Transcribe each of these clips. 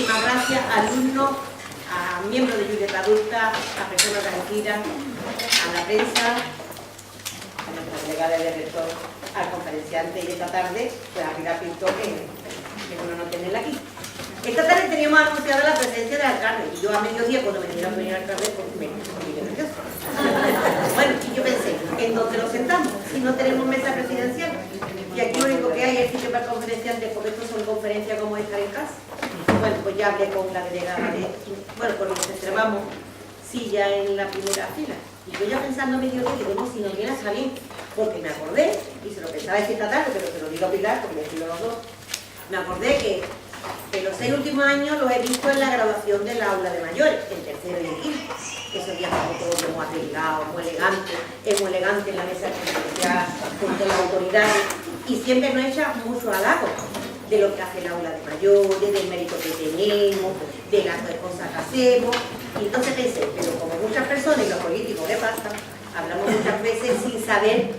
muchísimas gracias a alumnos, a miembros de Julieta Adulta, a personas elegidas, a la prensa, a nuestra delegada de rector, al conferenciante y esta tarde, pues a Pilar Pinto, que uno no tenerla aquí. Esta tarde teníamos anunciada la presencia del alcalde y yo a mediodía cuando me dijeron venir al alcalde pues me puse nervioso. Bueno, y yo pensé, ¿en dónde nos sentamos? Si no tenemos mesa presidencial. Y aquí lo único que hay es sitio para conferenciantes, porque estos son conferencias como estar en casa. Bueno, pues ya hablé con la delegada de... Bueno, con los que reservamos silla en la primera fila. Y yo ya pensando a mediodía que si nos viene está bien, porque me acordé, y se lo pensaba decir esta tarde, pero se lo digo a Pilar, porque decirlo los dos, me acordé que los 6 últimos años los he visto en la graduación del aula de mayores, en tercero y en quinto. Esos días como todo muy arreglado, muy elegante, es muy elegante en la mesa presidencial, junto a las autoridades, y siempre nos echa mucho halago de lo que hace el aula de mayores, del mérito que tenemos, de las cosas que hacemos. Y entonces pensé, pero como muchas personas y los políticos le pasan, hablamos muchas veces sin saber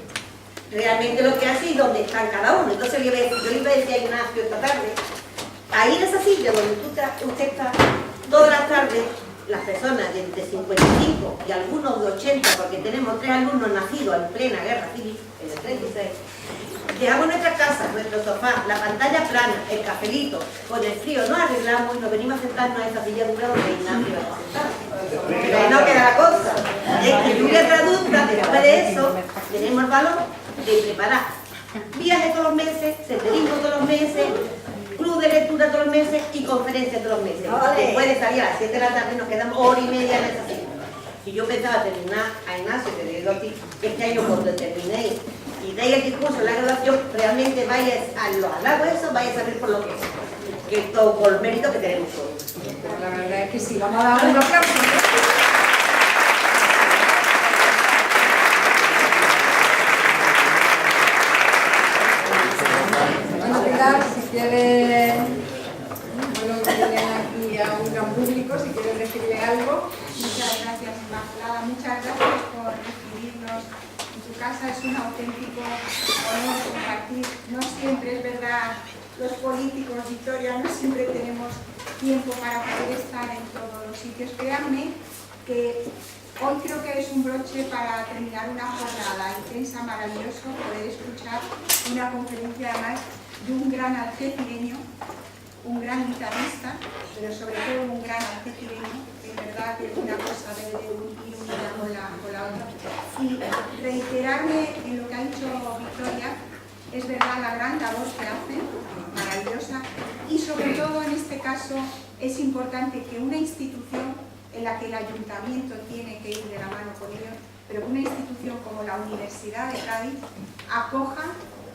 realmente lo que hace y dónde están cada uno. Entonces yo le iba a decir a Ignacio esta tarde, ahí en esa silla donde usted está todas las tardes, las personas de 55 y algunos de 80, porque tenemos 3 alumnos nacidos en plena guerra civil, en el 36, dejamos nuestra casa, nuestro sofá, la pantalla plana, el cafelito, con el frío nos arreglamos y nos venimos a sentarnos en esa silla dura donde Ignacio va a sentar. Pero ahí no queda la cosa. Es que Julieta Adulta, después de eso, tenemos el valor de preparar viajes todos los meses, senderismo todos los meses, club de lectura todos los meses y conferencias todos los meses. Después de salir a las 7 de la tarde nos quedamos hora y media en esa silla. Y yo pensaba terminar a Ignacio, te digo a ti, que este año cuando terminéis y deis el discurso en la graduación, realmente vayas a los halagos eso, vayas a saber por lo que es. Que es todo por el mérito que tenemos todos. Pues la verdad es que sí, vamos a dar un aplauso. Bueno, Pilar, si quieres, bueno, tienen aquí a un gran público, si quieres decirle algo. Muchas gracias, Inmaculada, muchas gracias por recibirnos en tu casa. Es un auténtico honor compartir. No siempre es verdad, los políticos, Victoria, no siempre tenemos tiempo para poder estar en todos los sitios. Créanme que hoy creo que es un broche para terminar una jornada intensa, maravilloso, poder escuchar una conferencia además de un gran algecireño, un gran guitarrista, pero sobre todo un gran algecireño. En verdad que una cosa debe de unir una con la otra. Y reiterarme en lo que ha dicho Victoria, es verdad la gran labor que hacen, maravillosa, y sobre todo en este caso es importante que una institución en la que el ayuntamiento tiene que ir de la mano con ellos, pero que una institución como la Universidad de Cádiz acoja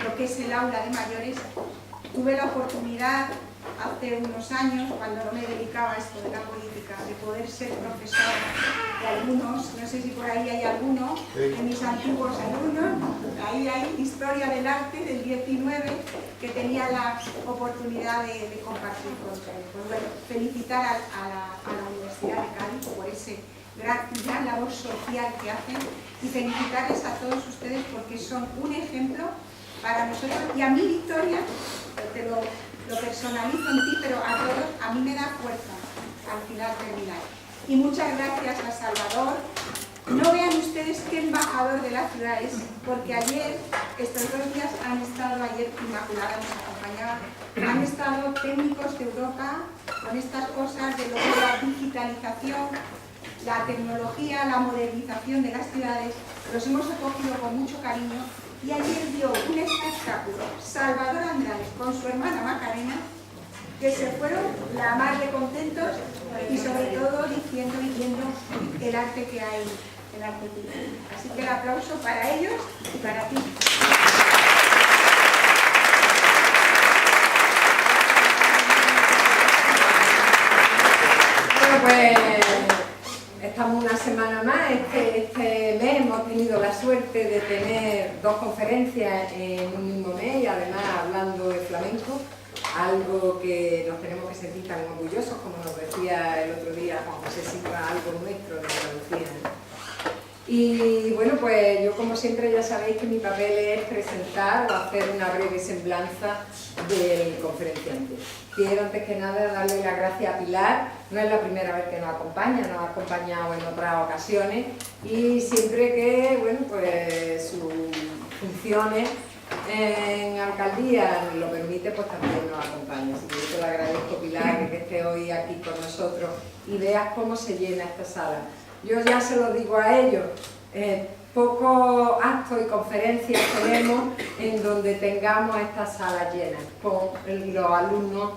lo que es el aula de mayores. Tuve la oportunidad hace unos años, cuando no me dedicaba a esto de la política, de poder ser profesora de algunos, no sé si por ahí hay alguno, de mis antiguos alumnos, ahí hay historia del arte del 19, que tenía la oportunidad de compartir con ustedes. Pues bueno, felicitar a la Universidad de Cádiz por ese gran labor social que hacen y felicitarles a todos ustedes porque son un ejemplo para nosotros. Y a mí, Victoria, te lo personalizo en ti, pero a todos, a mí me da fuerza al final terminar. Y muchas gracias a Salvador. No vean ustedes qué embajador de la ciudad es, porque ayer, estos 2 días han estado, ayer Inmaculada nos acompañaba, han estado técnicos de Europa con estas cosas de lo que es la digitalización, la tecnología, la modernización de las ciudades. Los hemos acogido con mucho cariño. Y ayer dio un espectáculo Salvador Andrade con su hermana Macarena, que se fueron la mar de contentos y sobre todo diciendo y viendo el arte que hay en Argentina. Así que el aplauso para ellos y para ti. Bueno, pues estamos una semana más. Este mes hemos tenido la suerte de tener 2 conferencias en un mismo mes y además hablando de flamenco, algo que nos tenemos que sentir tan orgullosos, como nos decía el otro día Juan José Silva, algo nuestro de Andalucía. Y bueno, pues yo como siempre ya sabéis que mi papel es presentar o hacer una breve semblanza del conferenciante. Quiero antes que nada darle las gracias a Pilar, no es la primera vez que nos acompaña, nos ha acompañado en otras ocasiones y siempre que, bueno, pues sus funciones en alcaldía lo permite, pues también nos acompaña. Así que yo te lo agradezco, Pilar, que estés hoy aquí con nosotros y veas cómo se llena esta sala. Yo ya se lo digo a ellos, pocos actos y conferencias tenemos en donde tengamos estas salas llenas, con los alumnos,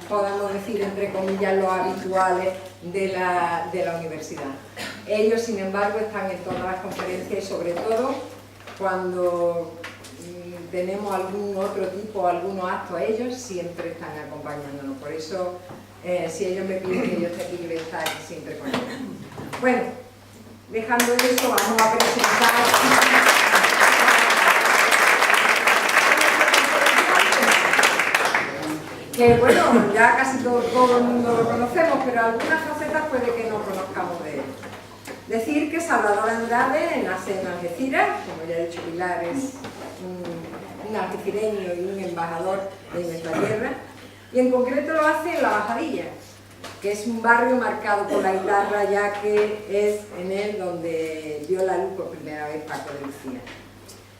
podemos decir entre comillas, los habituales de la universidad. Ellos, sin embargo, están en todas las conferencias y sobre todo cuando tenemos algún otro tipo, algunos actos, ellos siempre están acompañándonos. Por eso, si ellos me piden que yo esté aquí, yo voy a estar siempre con ellos. Bueno, dejando eso, vamos a presentar... Que bueno, ya casi todo el mundo lo conocemos, pero algunas facetas puede que no conozcamos de él. Decir que Salvador Andrade nace en Algeciras, como ya he dicho Pilar, es un algecireño y un embajador de nuestra tierra, y en concreto lo hace en La Bajadilla, que es un barrio marcado por la guitarra, ya que es en él donde vio la luz por primera vez Paco de Lucía.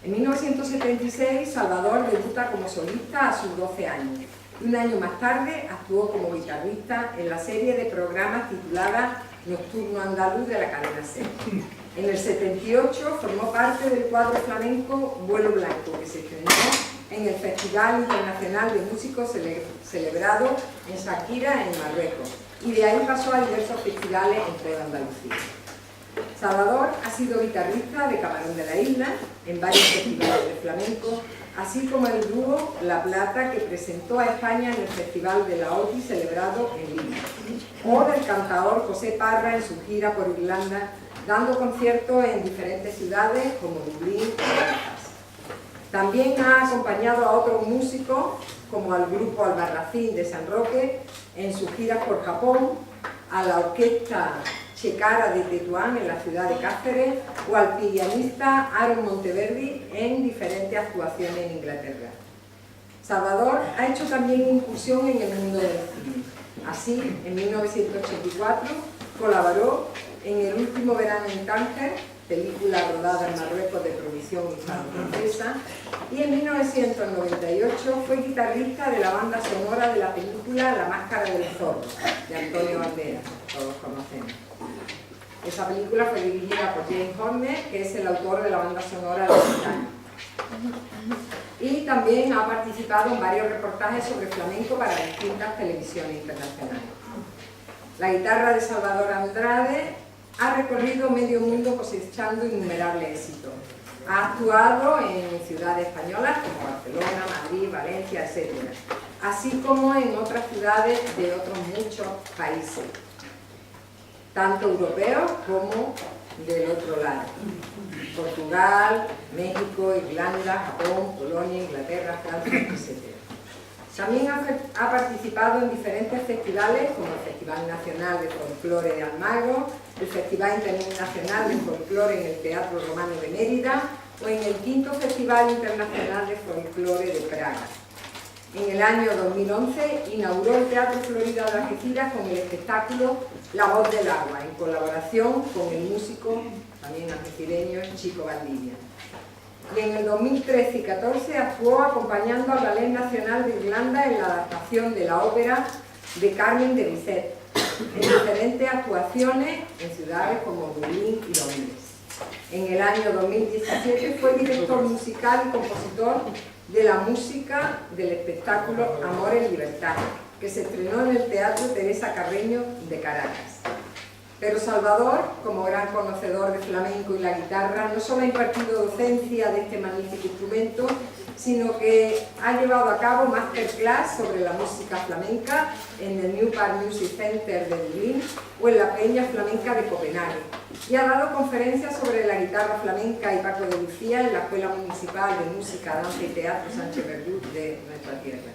En 1976 Salvador debuta como solista a sus 12 años. Un año más tarde actuó como guitarrista en la serie de programas titulada Nocturno Andaluz de la cadena SER. En el 78 formó parte del cuadro flamenco Vuelo Blanco, que se estrenó en el Festival Internacional de Músicos celebrado en Shakira, en Marruecos, y de ahí pasó a diversos festivales en toda Andalucía. Salvador ha sido guitarrista de Camarón de la Isla en varios festivales de flamenco, así como el dúo La Plata, que presentó a España en el Festival de la OTI celebrado en Lima, o del cantador José Parra en su gira por Irlanda, dando conciertos en diferentes ciudades como Dublín y Belfast. También ha acompañado a otros músicos, como al grupo Albarracín de San Roque, en sus giras por Japón, a la orquesta Checara de Tetuán en la ciudad de Cáceres o al pianista Aaron Monteverdi en diferentes actuaciones en Inglaterra. Salvador ha hecho también incursión en el mundo del cine. Así, en 1984 colaboró en El último verano en Tánger, película rodada en Marruecos de producción hispano-francesa, y en 1998 fue guitarrista de la banda sonora de la película La máscara del zorro, de Antonio Banderas, todos conocemos. Esa película fue dirigida por James Horner, que es el autor de la banda sonora de Titanic. Y también ha participado en varios reportajes sobre flamenco para distintas televisiones internacionales. La guitarra de Salvador Andrade ha recorrido medio mundo cosechando innumerables éxitos. Ha actuado en ciudades españolas como Barcelona, Madrid, Valencia, etc., así como en otras ciudades de otros muchos países, tanto europeos como del otro lado: Portugal, México, Irlanda, Japón, Polonia, Inglaterra, Francia, etc. También ha participado en diferentes festivales como el Festival Nacional de Folclore de Almagro, el Festival Internacional de Folclore en el Teatro Romano de Mérida o en el V Festival Internacional de Folclore de Praga. En el año 2011 inauguró el Teatro Florida de Algeciras con el espectáculo La voz del agua, en colaboración con el músico, también algecireño, Chico Valdivia. Y en el 2013 y 2014 actuó acompañando al Ballet Nacional de Irlanda en la adaptación de la ópera de Carmen de Bizet, en diferentes actuaciones en ciudades como Dublín y Londres. En el año 2017 fue director musical y compositor de la música del espectáculo Amor en Libertad, que se estrenó en el Teatro Teresa Carreño de Caracas. Pero Salvador, como gran conocedor de flamenco y la guitarra, no solo ha impartido docencia de este magnífico instrumento, sino que ha llevado a cabo masterclass sobre la música flamenca en el New Park Music Center de Dublín o en la Peña Flamenca de Copenhague, y ha dado conferencias sobre la guitarra flamenca y Paco de Lucía en la Escuela Municipal de Música, Danza y Teatro Sánchez Verdú de nuestra tierra.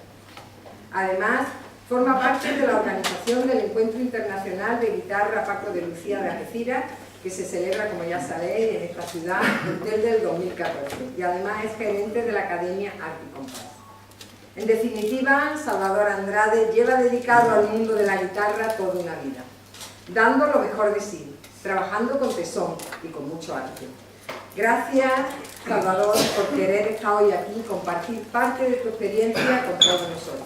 Además, forma parte de la organización del Encuentro Internacional de Guitarra Paco de Lucía de Algeciras, que se celebra, como ya sabéis, en esta ciudad desde el 2014, y además es gerente de la Academia Arte y Compás. En definitiva, Salvador Andrade lleva dedicado al mundo de la guitarra toda una vida, dando lo mejor de sí, trabajando con tesón y con mucho arte. Gracias, Salvador, por querer estar hoy aquí y compartir parte de tu experiencia con todos nosotros.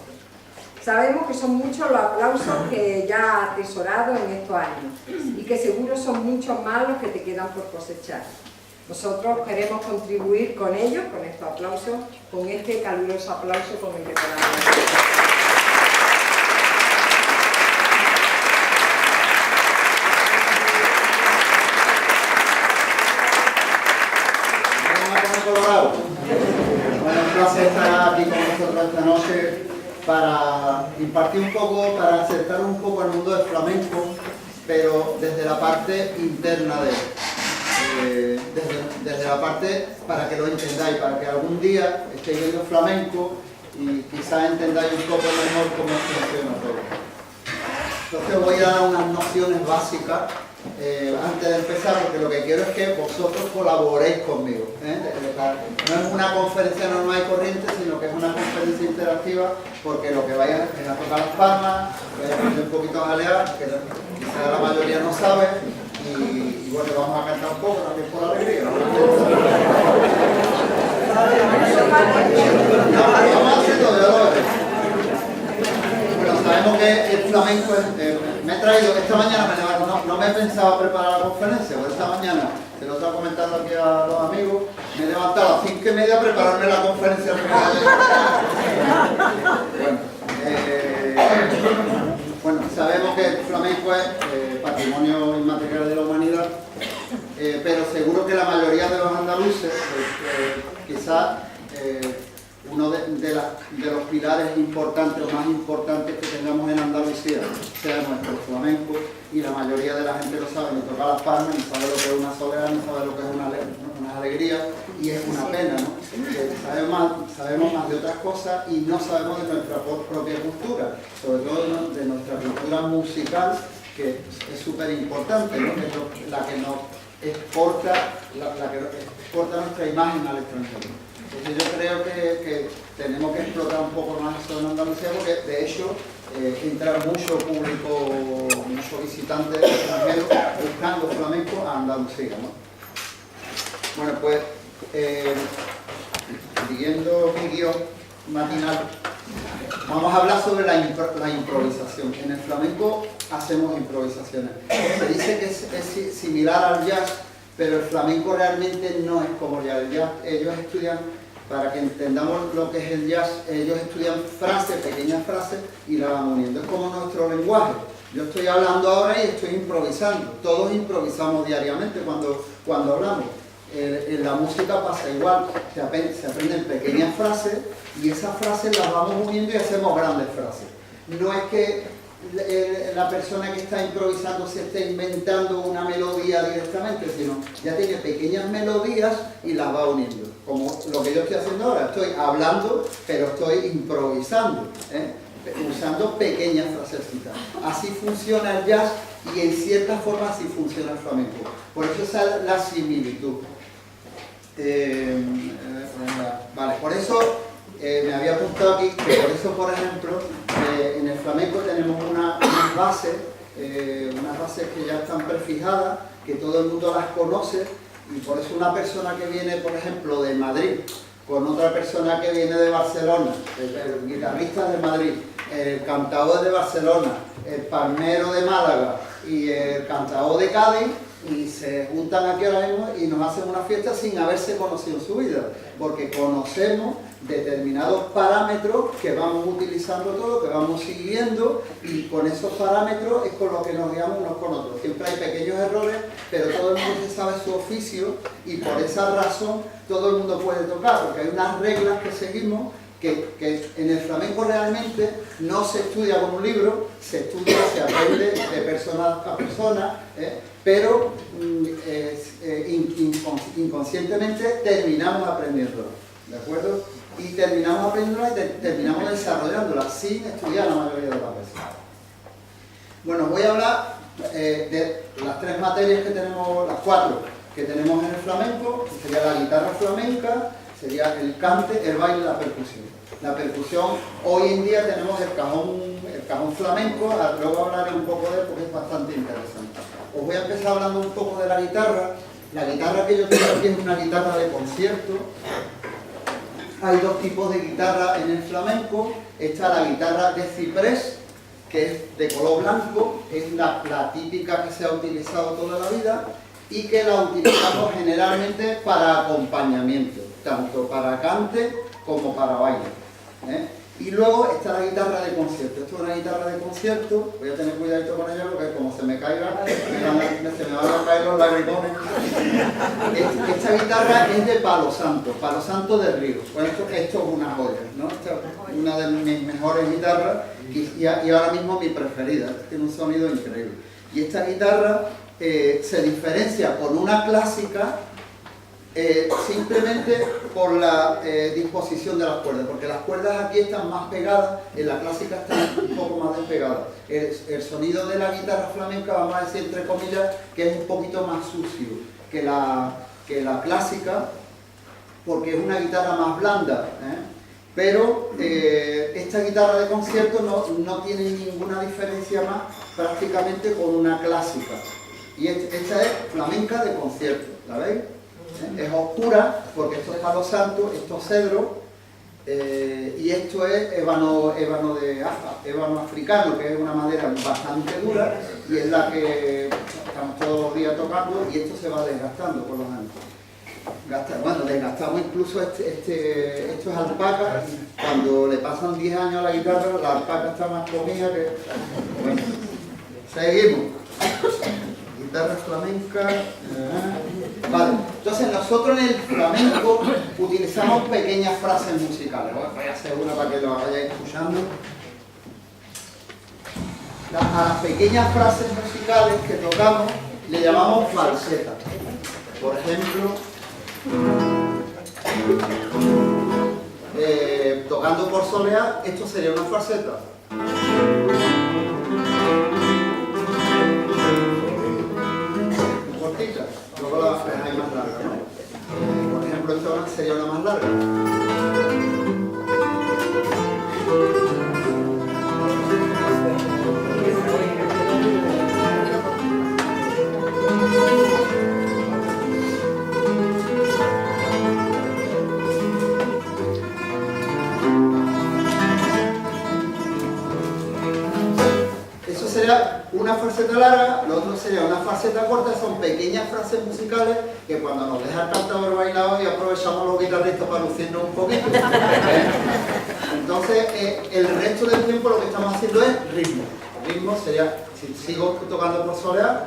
Sabemos que son muchos los aplausos que ya has atesorado en estos años y que seguro son muchos más los que te quedan por cosechar. Nosotros queremos contribuir con ellos, con estos aplausos, con este caluroso aplauso con el que te damos. Bueno, un placer estar aquí con nosotros esta noche para impartir un poco, para acercar un poco al mundo del flamenco, pero desde la parte interna de él. Desde la parte para que lo entendáis, para que algún día estéis viendo flamenco y quizás entendáis un poco mejor cómo funciona todo. Entonces os voy a dar unas nociones básicas antes de empezar, porque lo que quiero es que vosotros colaboréis conmigo. No es una conferencia normal y corriente, sino que es una conferencia interactiva, porque lo que vais a tocar las palmas, vais a aprender un poquito a jalear, que quizás la mayoría no sabe, y bueno, vamos a cantar un poco también por alegría. Vamos haciendo de oro. Bueno, sabemos que el flamenco es, me he traído, esta mañana no me he pensado preparar la conferencia, pero esta mañana, se lo estaba comentando aquí a los amigos, me he levantado a las 5:30 a prepararme la conferencia. Bueno, sabemos que el flamenco es patrimonio inmaterial de la humanidad, pero seguro que la mayoría de los andaluces, quizás uno de los pilares importantes o más importantes que tengamos en Andalucía sea nuestro flamenco, y la mayoría de la gente lo sabe, ni tocar las palmas, ni sabe lo que es una soledad, ni sabe lo que es una alegría, y es una pena, ¿no? Sabemos más de otras cosas y no sabemos de nuestra propia cultura, sobre todo de nuestra cultura musical, que es súper importante, ¿no? Que es la que nos exporta, nuestra imagen al extranjero. Entonces yo creo que tenemos que explotar un poco más eso en Andalucía, porque de hecho entra mucho público, muchos visitantes extranjeros buscando flamenco a Andalucía, ¿no? Bueno, pues siguiendo mi guión matinal, vamos a hablar sobre la improvisación. En el flamenco hacemos improvisaciones. Se dice que es similar al jazz, pero el flamenco realmente no es como el jazz. Ellos estudian, para que entendamos lo que es el jazz, ellos estudian frases, pequeñas frases, y las van uniendo. Es como nuestro lenguaje. Yo estoy hablando ahora y estoy improvisando. Todos improvisamos diariamente cuando hablamos. En la música pasa igual. Se aprenden pequeñas frases y esas frases las vamos uniendo y hacemos grandes frases. No es que la persona que está improvisando se esté inventando una melodía directamente, sino ya tiene pequeñas melodías y las va uniendo. Como lo que yo estoy haciendo ahora, estoy hablando, pero estoy improvisando, usando pequeñas frasecitas. Así funciona el jazz y en cierta forma así funciona el flamenco. Por eso es la similitud. Vale, por eso me había apuntado aquí que por eso, por ejemplo, en el flamenco tenemos unas bases que ya están prefijadas, que todo el mundo las conoce, y por eso una persona que viene, por ejemplo, de Madrid, con otra persona que viene de Barcelona, el guitarrista de Madrid, el cantador de Barcelona, el palmero de Málaga y el cantador de Cádiz, y se juntan aquí ahora mismo y nos hacen una fiesta sin haberse conocido en su vida, porque conocemos determinados parámetros que vamos utilizando todos, que vamos siguiendo, y con esos parámetros es con lo que nos guiamos unos con otros. Siempre hay pequeños errores, pero todo el mundo sabe su oficio y por esa razón todo el mundo puede tocar, porque hay unas reglas que seguimos que en el flamenco realmente no se estudia con un libro, se estudia, se aprende de persona a persona, pero inconscientemente terminamos aprendiéndolo, ¿de acuerdo? Y terminamos aprendiéndola y terminamos desarrollándola sin estudiar la mayoría de las veces. Bueno, voy a hablar las tres materias que tenemos, las cuatro que tenemos en el flamenco, sería la guitarra flamenca, sería el cante, el baile y la percusión. La percusión, hoy en día tenemos el cajón flamenco, luego hablaré un poco de él porque es bastante interesante. Os voy a empezar hablando un poco de la guitarra. La guitarra que yo tengo aquí es una guitarra de concierto. Hay dos tipos de guitarra en el flamenco. Está la guitarra de ciprés, que es de color blanco, es la típica que se ha utilizado toda la vida y que la utilizamos generalmente para acompañamiento, tanto para cante como para baile. Y luego está la guitarra de concierto. Esto es una guitarra de concierto, voy a tener cuidadito con ella porque como se me caiga, se me van a caer los lagrimones. Esta guitarra es de Palo Santo de Río. Bueno, esto es una joya, ¿no? Esta es una de mis mejores guitarras y ahora mismo mi preferida, tiene un sonido increíble. Y esta guitarra se diferencia con una clásica simplemente por la disposición de las cuerdas, porque las cuerdas aquí están más pegadas, en la clásica están un poco más despegadas. El sonido de la guitarra flamenca, vamos a decir entre comillas, que es un poquito más sucio que la clásica, porque es una guitarra más blanda, pero esta guitarra de concierto no tiene ninguna diferencia más prácticamente con una clásica. Y esta es flamenca de concierto, ¿la veis? Es oscura porque esto es palo santo, esto es cedro y esto es ébano de Afa, ébano africano, que es una madera bastante dura y es la que estamos todos los días tocando y esto se va desgastando con los años. Bueno, desgastamos incluso esto es alpaca, cuando le pasan 10 años a la guitarra, la alpaca está más comida que... Bueno, seguimos. Guitarra flamenca. Vale, entonces nosotros en el flamenco utilizamos pequeñas frases musicales. Voy a hacer una para que lo vayáis escuchando. A las pequeñas frases musicales que tocamos le llamamos falseta. Por ejemplo, tocando por soleá, esto sería una falseta. Luego la hay más larga, ¿no? Por ejemplo, esta sería una más larga. Eso sería una falseta larga, lo otro sería una falseta corta. Son pequeñas frases musicales que cuando nos deja el cantador bailado y aprovechamos los guitarristas para lucirnos un poquito. Entonces, el resto del tiempo lo que estamos haciendo es ritmo. Ritmo sería, si sigo tocando por soleá,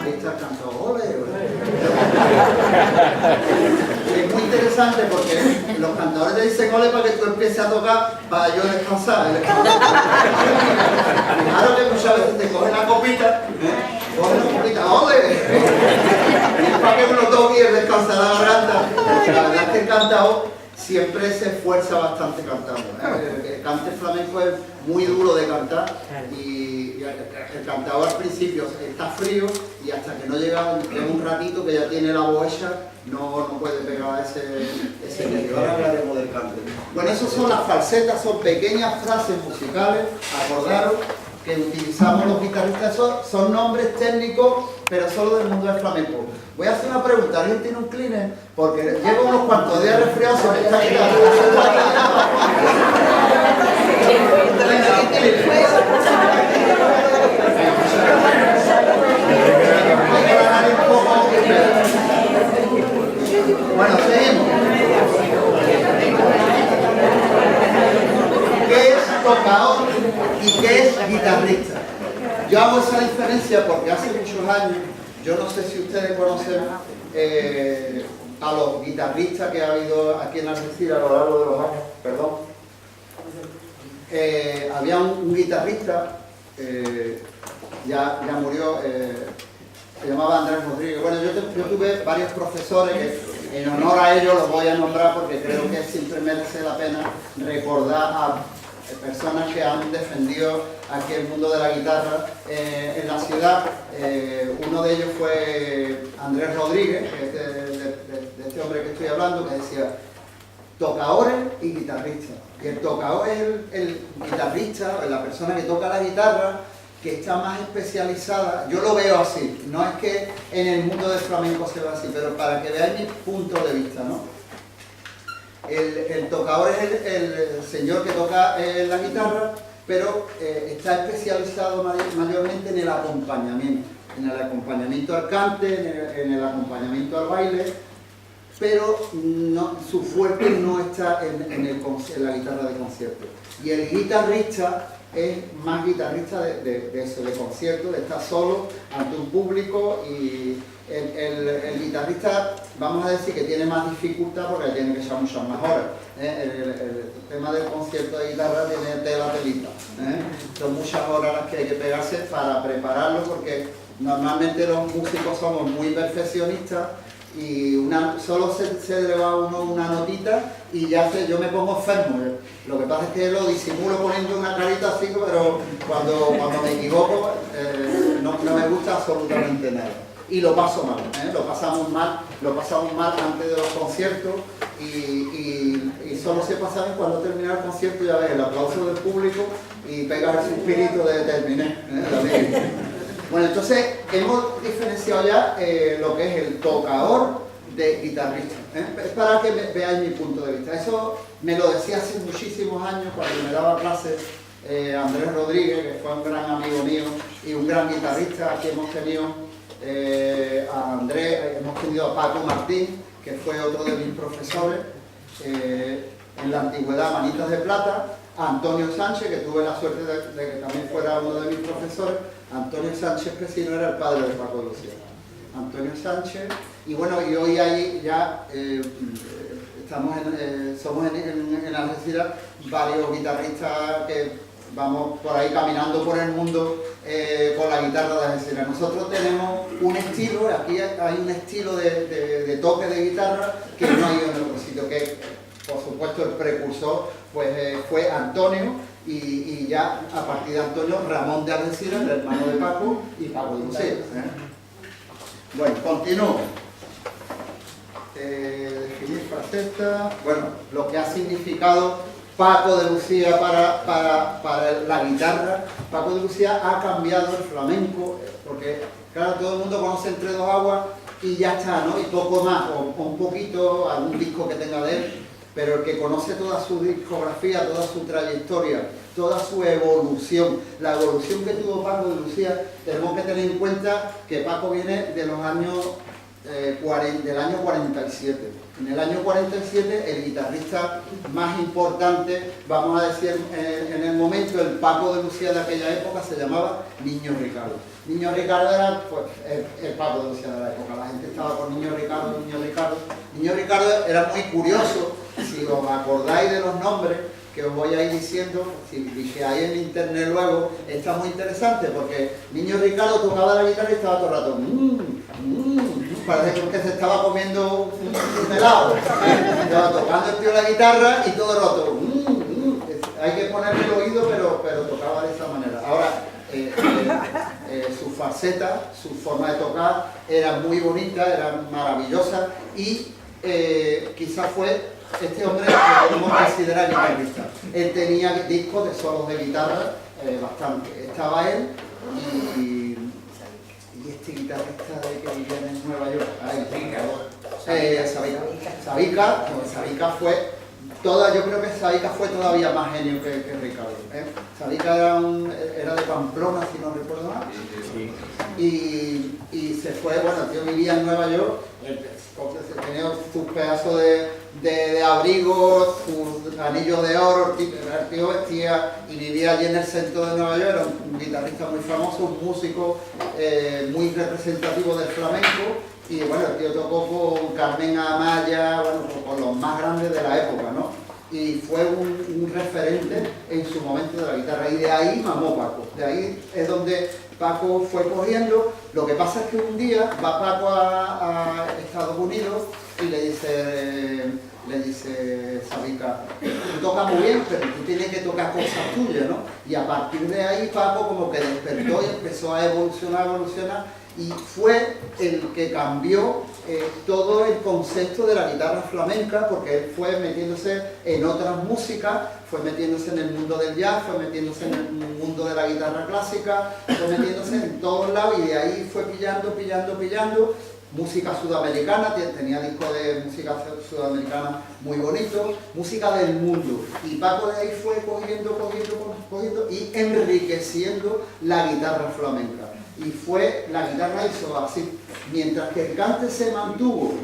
ahí está el cantador, ole. Es muy interesante porque los cantadores te dicen ole para que tú empieces a tocar para yo descansar. Fijaros que muchas veces te cogen la copita, ole, y es para que uno toque y descansar la garganta. La verdad es que el cantador siempre se esfuerza bastante cantando. El cante flamenco es muy duro de cantar y el cantador al principio está frío y hasta que no llega un ratito que ya tiene la voz hecha, no puede pegar ese medio. Ahora hablaremos del cante. Bueno, esas son las falsetas, son pequeñas frases musicales, acordaros, que utilizamos los guitarristas. Son nombres técnicos, pero solo del mundo del flamenco. Voy a hacer una pregunta, ¿alguien tiene un cleaner? Porque llevo unos cuantos días resfriados sobre esta guitarra. Bueno, seguimos. ¿Qué es tocador y qué es guitarrista? Yo hago esa diferencia porque hace muchos años, yo no sé si ustedes conocen a los guitarristas que ha habido aquí en Algeciras a lo largo de los años, perdón. Había un guitarrista, ya murió, se llamaba Andrés Rodríguez. Bueno, yo tuve varios profesores En honor a ellos los voy a nombrar porque creo que siempre merece la pena recordar a personas que han defendido aquí el mundo de la guitarra en la ciudad. Uno de ellos fue Andrés Rodríguez, que es de este hombre que estoy hablando, que decía tocadores y guitarristas. Y el tocador es el guitarrista, la persona que toca la guitarra, que está más especializada. Yo lo veo así, no es que en el mundo del flamenco se vea así, pero para que veáis mi punto de vista, ¿no? El tocador es el señor que toca la guitarra, pero está especializado mayormente en el acompañamiento al cante, en el acompañamiento al baile, pero no, su fuerte no está en la guitarra de concierto. Y el guitarrista es más guitarrista de eso, de concierto, de estar solo ante un público, y el guitarrista, vamos a decir que tiene más dificultad porque tiene que echar muchas más horas. El tema del concierto de guitarra tiene tela telita. Son muchas horas las que hay que pegarse para prepararlo, porque normalmente los músicos somos muy perfeccionistas y solo se le va a uno una notita y ya yo me pongo enfermo. Lo que pasa es que lo disimulo poniendo una carita así, pero cuando me equivoco no me gusta absolutamente nada. Y lo paso mal, lo pasamos mal antes de los conciertos, y solo se pasa bien cuando termina el concierto, ya ves, el aplauso del público y pegas el suspirito de terminé. Bueno, entonces hemos diferenciado ya lo que es el tocador de guitarrista. Es para que veáis mi punto de vista. Eso me lo decía hace muchísimos años cuando me daba clases Andrés Rodríguez, que fue un gran amigo mío y un gran guitarrista. Aquí hemos tenido a Andrés, hemos tenido a Paco Martín, que fue otro de mis profesores en la antigüedad, Manitas de Plata, a Antonio Sánchez, que tuve la suerte de que también fuera uno de mis profesores. Antonio Sánchez Pesino era el padre de Paco de Lucía. Antonio Sánchez, y bueno, y hoy ahí ya somos en Algeciras varios guitarristas que vamos por ahí caminando por el mundo con la guitarra de Algeciras. Nosotros tenemos un estilo, aquí hay un estilo de toque de guitarra que no hay en otro sitio, que por supuesto el precursor pues, fue Antonio, y ya a partir de Antonio, Ramón de Algeciras, el hermano de Paco, y Paco de Lucía. Bueno, continúo. Definir faceta. Bueno, lo que ha significado Paco de Lucía para la guitarra. Paco de Lucía ha cambiado el flamenco, porque claro, todo el mundo conoce Entre dos aguas y ya está, ¿no? Y poco más, o un poquito, algún disco que tenga de él, pero el que conoce toda su discografía, toda su trayectoria, toda su evolución, la evolución que tuvo Paco de Lucía, tenemos que tener en cuenta que Paco viene de los años del año 47. En el año 47 el guitarrista más importante, vamos a decir en el momento, el Paco de Lucía de aquella época se llamaba Niño Ricardo. Niño Ricardo era pues, el Paco de Lucía de la época, la gente estaba con Niño Ricardo, Niño Ricardo. Niño Ricardo era muy curioso, si os acordáis de los nombres que os voy a ir diciendo, si vigiláis en internet luego, está muy interesante, porque Niño Ricardo tocaba la guitarra y estaba todo el rato parece que se estaba comiendo un helado, estaba tocando el tío la guitarra y todo el rato hay que ponerle el oído, pero tocaba de esa manera. Ahora, su faceta, su forma de tocar era muy bonita, era maravillosa, y quizás fue este hombre que podemos considerar guitarrista. Él tenía discos de solos de guitarra bastante. Estaba él y este guitarrista que vivía en Nueva York, Sabica fue yo creo que Sabica fue todavía más genio que Ricardo. Sabica era de Pamplona, si no recuerdo mal. Y se fue, bueno, el tío vivía en Nueva York, tenía sus pedazos de abrigo, sus anillos de oro, el tío vestía y vivía allí en el centro de Nueva York, era un guitarrista muy famoso, un músico muy representativo del flamenco, y bueno, el tío tocó con Carmen Amaya, bueno, con los más grandes de la época, ¿no? y fue un referente en su momento de la guitarra, y de ahí mamó Paco, de ahí es donde Paco fue cogiendo. Lo que pasa es que un día va Paco a Estados Unidos y le dice Sabica, tú tocas muy bien, pero tú tienes que tocar cosas tuyas, ¿no? Y a partir de ahí Paco como que despertó y empezó a evolucionar, y fue el que cambió todo el concepto de la guitarra flamenca, porque él fue metiéndose en otras músicas, fue metiéndose en el mundo del jazz, fue metiéndose en el mundo de la guitarra clásica, fue metiéndose en todos lados, y de ahí fue pillando música sudamericana, tenía discos de música sudamericana muy bonitos, música del mundo, y Paco de ahí fue cogiendo y enriqueciendo la guitarra flamenca. Y la guitarra hizo así, mientras que el cante se mantuvo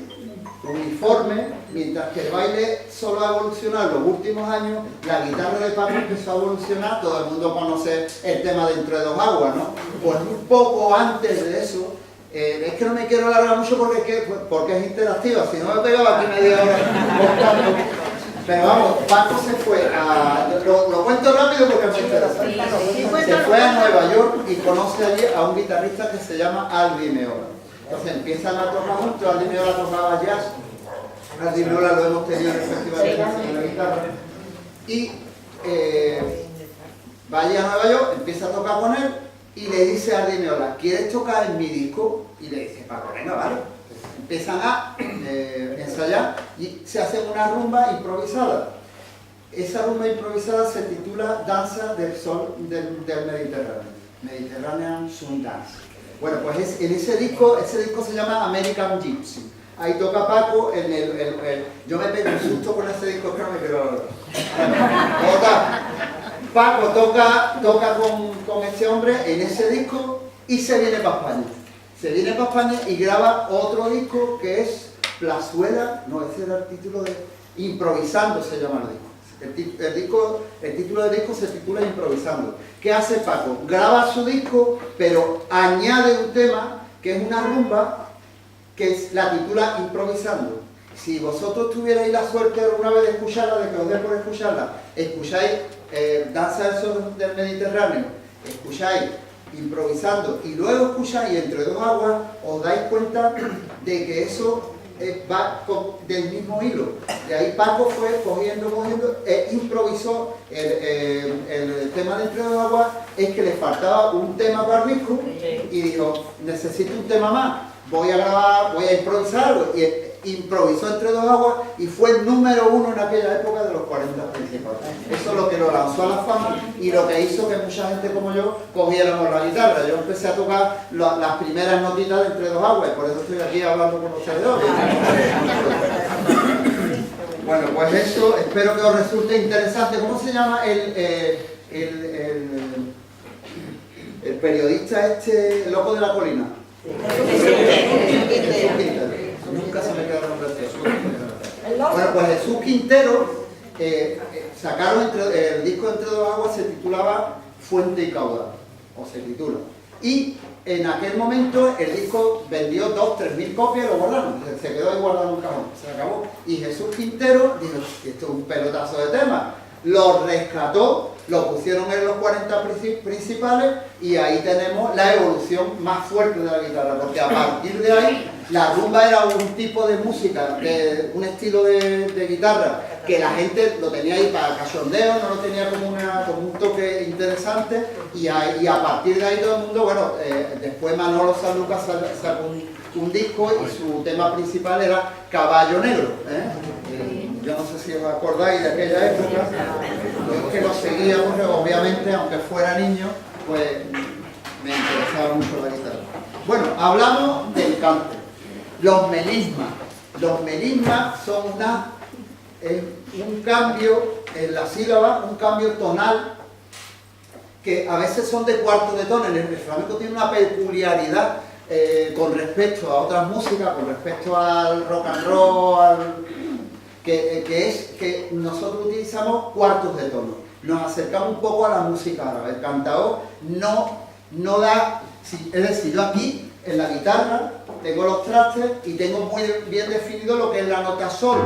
uniforme, mientras que el baile solo ha evolucionado en los últimos años, la guitarra de Paco empezó a evolucionar. Todo el mundo conoce el tema de Entre dos aguas, ¿no? Pues un poco antes de eso, es que no me quiero alargar mucho porque es interactiva, si no me pegaba aquí media hora contando. Pero vamos, Paco se fue a... Lo cuento rápido porque me interesa. Se fue a Nueva York y conoce allí a un guitarrista que se llama Al Di Meola. Entonces empiezan a tocar juntos. Al Di Meola tocaba jazz. Al Di Meola lo hemos tenido en el Festival de la Guitarra. Y va allí a Nueva York, empieza a tocar con él y le dice a Al Di Meola, ¿quieres tocar en mi disco? Y le dice, Paco, venga, vale. Empiezan a ensayar y se hacen una rumba improvisada. Esa rumba improvisada se titula Danza del Sol del Mediterráneo, Mediterranean Sun Dance. Bueno, pues en ese disco se llama American Gypsy. Ahí toca Paco yo me pego un susto con ese disco, que no me quiero... Paco toca con este hombre en ese disco y se viene para España. Se viene para España y graba otro disco que es Plazuela, no, ese era el título de... Improvisando se llama el disco. El título del disco se titula Improvisando. ¿Qué hace Paco? Graba su disco, pero añade un tema que es una rumba que la titula Improvisando. Si vosotros tuvierais la suerte alguna vez de escucharla, de que os dé por escucharla, escucháis Danza del Sol del Mediterráneo, escucháis Improvisando y luego escucháis Entre dos aguas, os dais cuenta de que eso va del mismo hilo. De ahí Paco fue cogiendo, improvisó el tema de Entre dos aguas. Es que le faltaba un tema para el disco y dijo, necesito un tema más, voy a grabar, voy a improvisar algo. Y improvisó Entre dos aguas y fue el número 1 en aquella época de los 40 principales. Eso es lo que lo lanzó a la fama y lo que hizo que mucha gente como yo cogiéramos la guitarra. Yo empecé a tocar las primeras notitas de Entre dos aguas y por eso estoy aquí hablando con ustedes hoy. Bueno, pues eso, espero que os resulte interesante. ¿Cómo se llama el periodista el loco de la colina? Nunca se me queda el nombre de Jesús. Bueno, pues Jesús Quintero sacaron el disco de Entre dos aguas, se titulaba Fuente y Caudal, o se titula. Y en aquel momento el disco vendió 2.000 o 3.000 copias y lo guardaron. Se quedó ahí guardado en un cajón, se acabó. Y Jesús Quintero dijo, esto es un pelotazo de tema. Lo rescató, lo pusieron en los 40 principales y ahí tenemos la evolución más fuerte de la guitarra, porque a partir de ahí la rumba era un tipo de música, un estilo de guitarra que la gente lo tenía ahí para cachondeo, no lo tenía como un toque interesante, y a partir de ahí todo el mundo, bueno, después Manolo Sanlúcar sacó un disco y su tema principal era Caballo Negro, yo no sé si os acordáis de aquella época, yo que lo seguía porque obviamente, aunque fuera niño, pues me interesaba mucho la guitarra. Bueno, hablamos del cante. Los melismas son un cambio en la sílaba, un cambio tonal, que a veces son de cuarto de tono. El flamenco tiene una peculiaridad con respecto a otras músicas, con respecto al rock and roll, que es que nosotros utilizamos cuartos de tono. Nos acercamos un poco a la música árabe. El cantador no da... Es decir, yo aquí, en la guitarra, tengo los trastes y tengo muy bien definido lo que es la nota sol.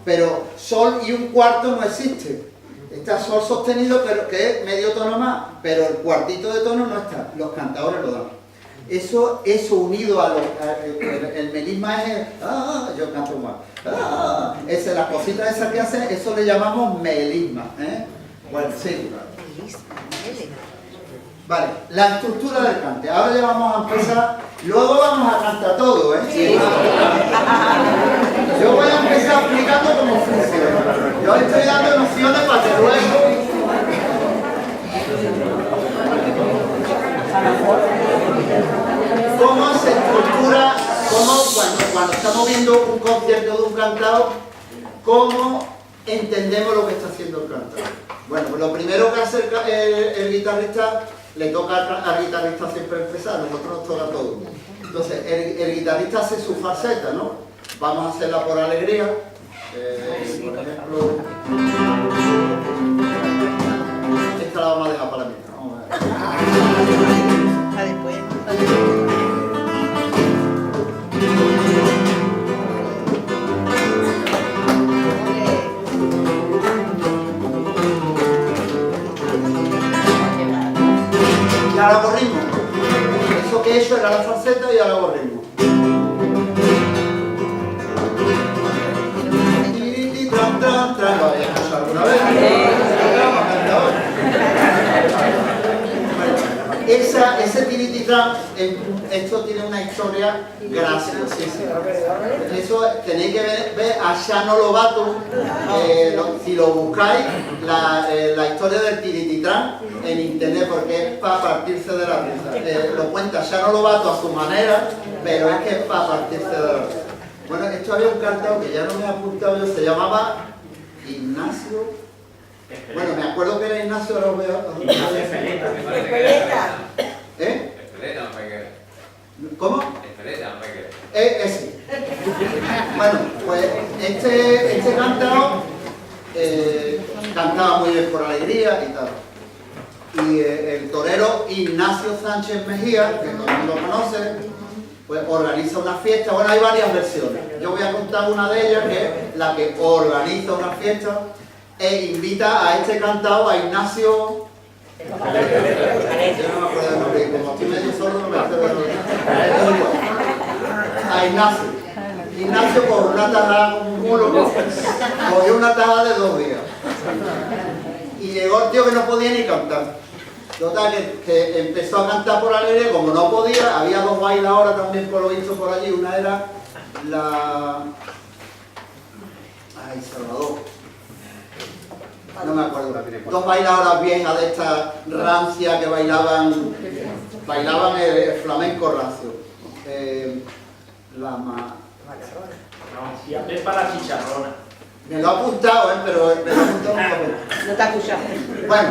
Pero sol y un cuarto no existe. Está sol sostenido, pero que es medio tono más, pero el cuartito de tono no está. Los cantadores lo dan. Eso unido a el melisma es yo canto mal. Las cositas esas que hacen, eso le llamamos melisma. Bueno, sí. Vale, la estructura del cante. Ahora ya vamos a empezar. Luego vamos a cantar todo, Sí. Yo voy a empezar explicando cómo funciona. Yo estoy dando nociones para que luego... ¿Cómo se estructura, cuando estamos viendo un concierto de un cantado, cómo entendemos lo que está haciendo el cantado? Bueno, pues lo primero que hace el guitarrista, le toca al guitarrista siempre empezar, nosotros nos toca todo. Entonces, el guitarrista hace su falseta, ¿no? Vamos a hacerla por alegría. Por ejemplo, esta la vamos a dejar para mí. Vamos a ver. Después. Y ahora hago ritmo. Eso que he hecho era la falseta y ahora hago ritmo. ¿Lo habéis escuchado alguna vez? Ese tirititran, esto tiene una historia graciosísima. Eso tenéis que ver a Shano Lobato, si lo buscáis, la historia del tirititran en internet, porque es para partirse de la risa. Lo cuenta Shano Lobato a su manera, pero es que es para partirse de la risa. Bueno, esto había un cantado que ya no me he apuntado yo, se llamaba Ignacio. Bueno, me acuerdo que era Ignacio, ahora os voy a... Espeleta. Espeleta, no me queda. ¿Cómo? Espeleta, no me queda. Ese. Bueno, pues este cantado cantaba muy bien por alegría y tal. Y el torero Ignacio Sánchez Mejía, que todo el mundo conoce, pues organiza una fiesta. Bueno, hay varias versiones. Yo voy a contar una de ellas, que es la que organiza una fiesta e invita a este cantado, a Ignacio... Yo no me acuerdo del nombre, como estoy medio sordo no me acuerdo del nombre. A Ignacio. Ignacio por una tajada como un mulo, cogió una tajada de 2 días. Y llegó el tío que no podía ni cantar. Total, que empezó a cantar por alegría, como no podía, había 2 bailadoras también por lo visto por allí. Una era la... Ay, Salvador. No me acuerdo. 2 bailadoras viejas de estas rancias que bailaban el flamenco rancio. Ya ves para la chicharrona. Me lo ha apuntado, pero me lo ha apuntado un papel. No te escuchas. Bueno,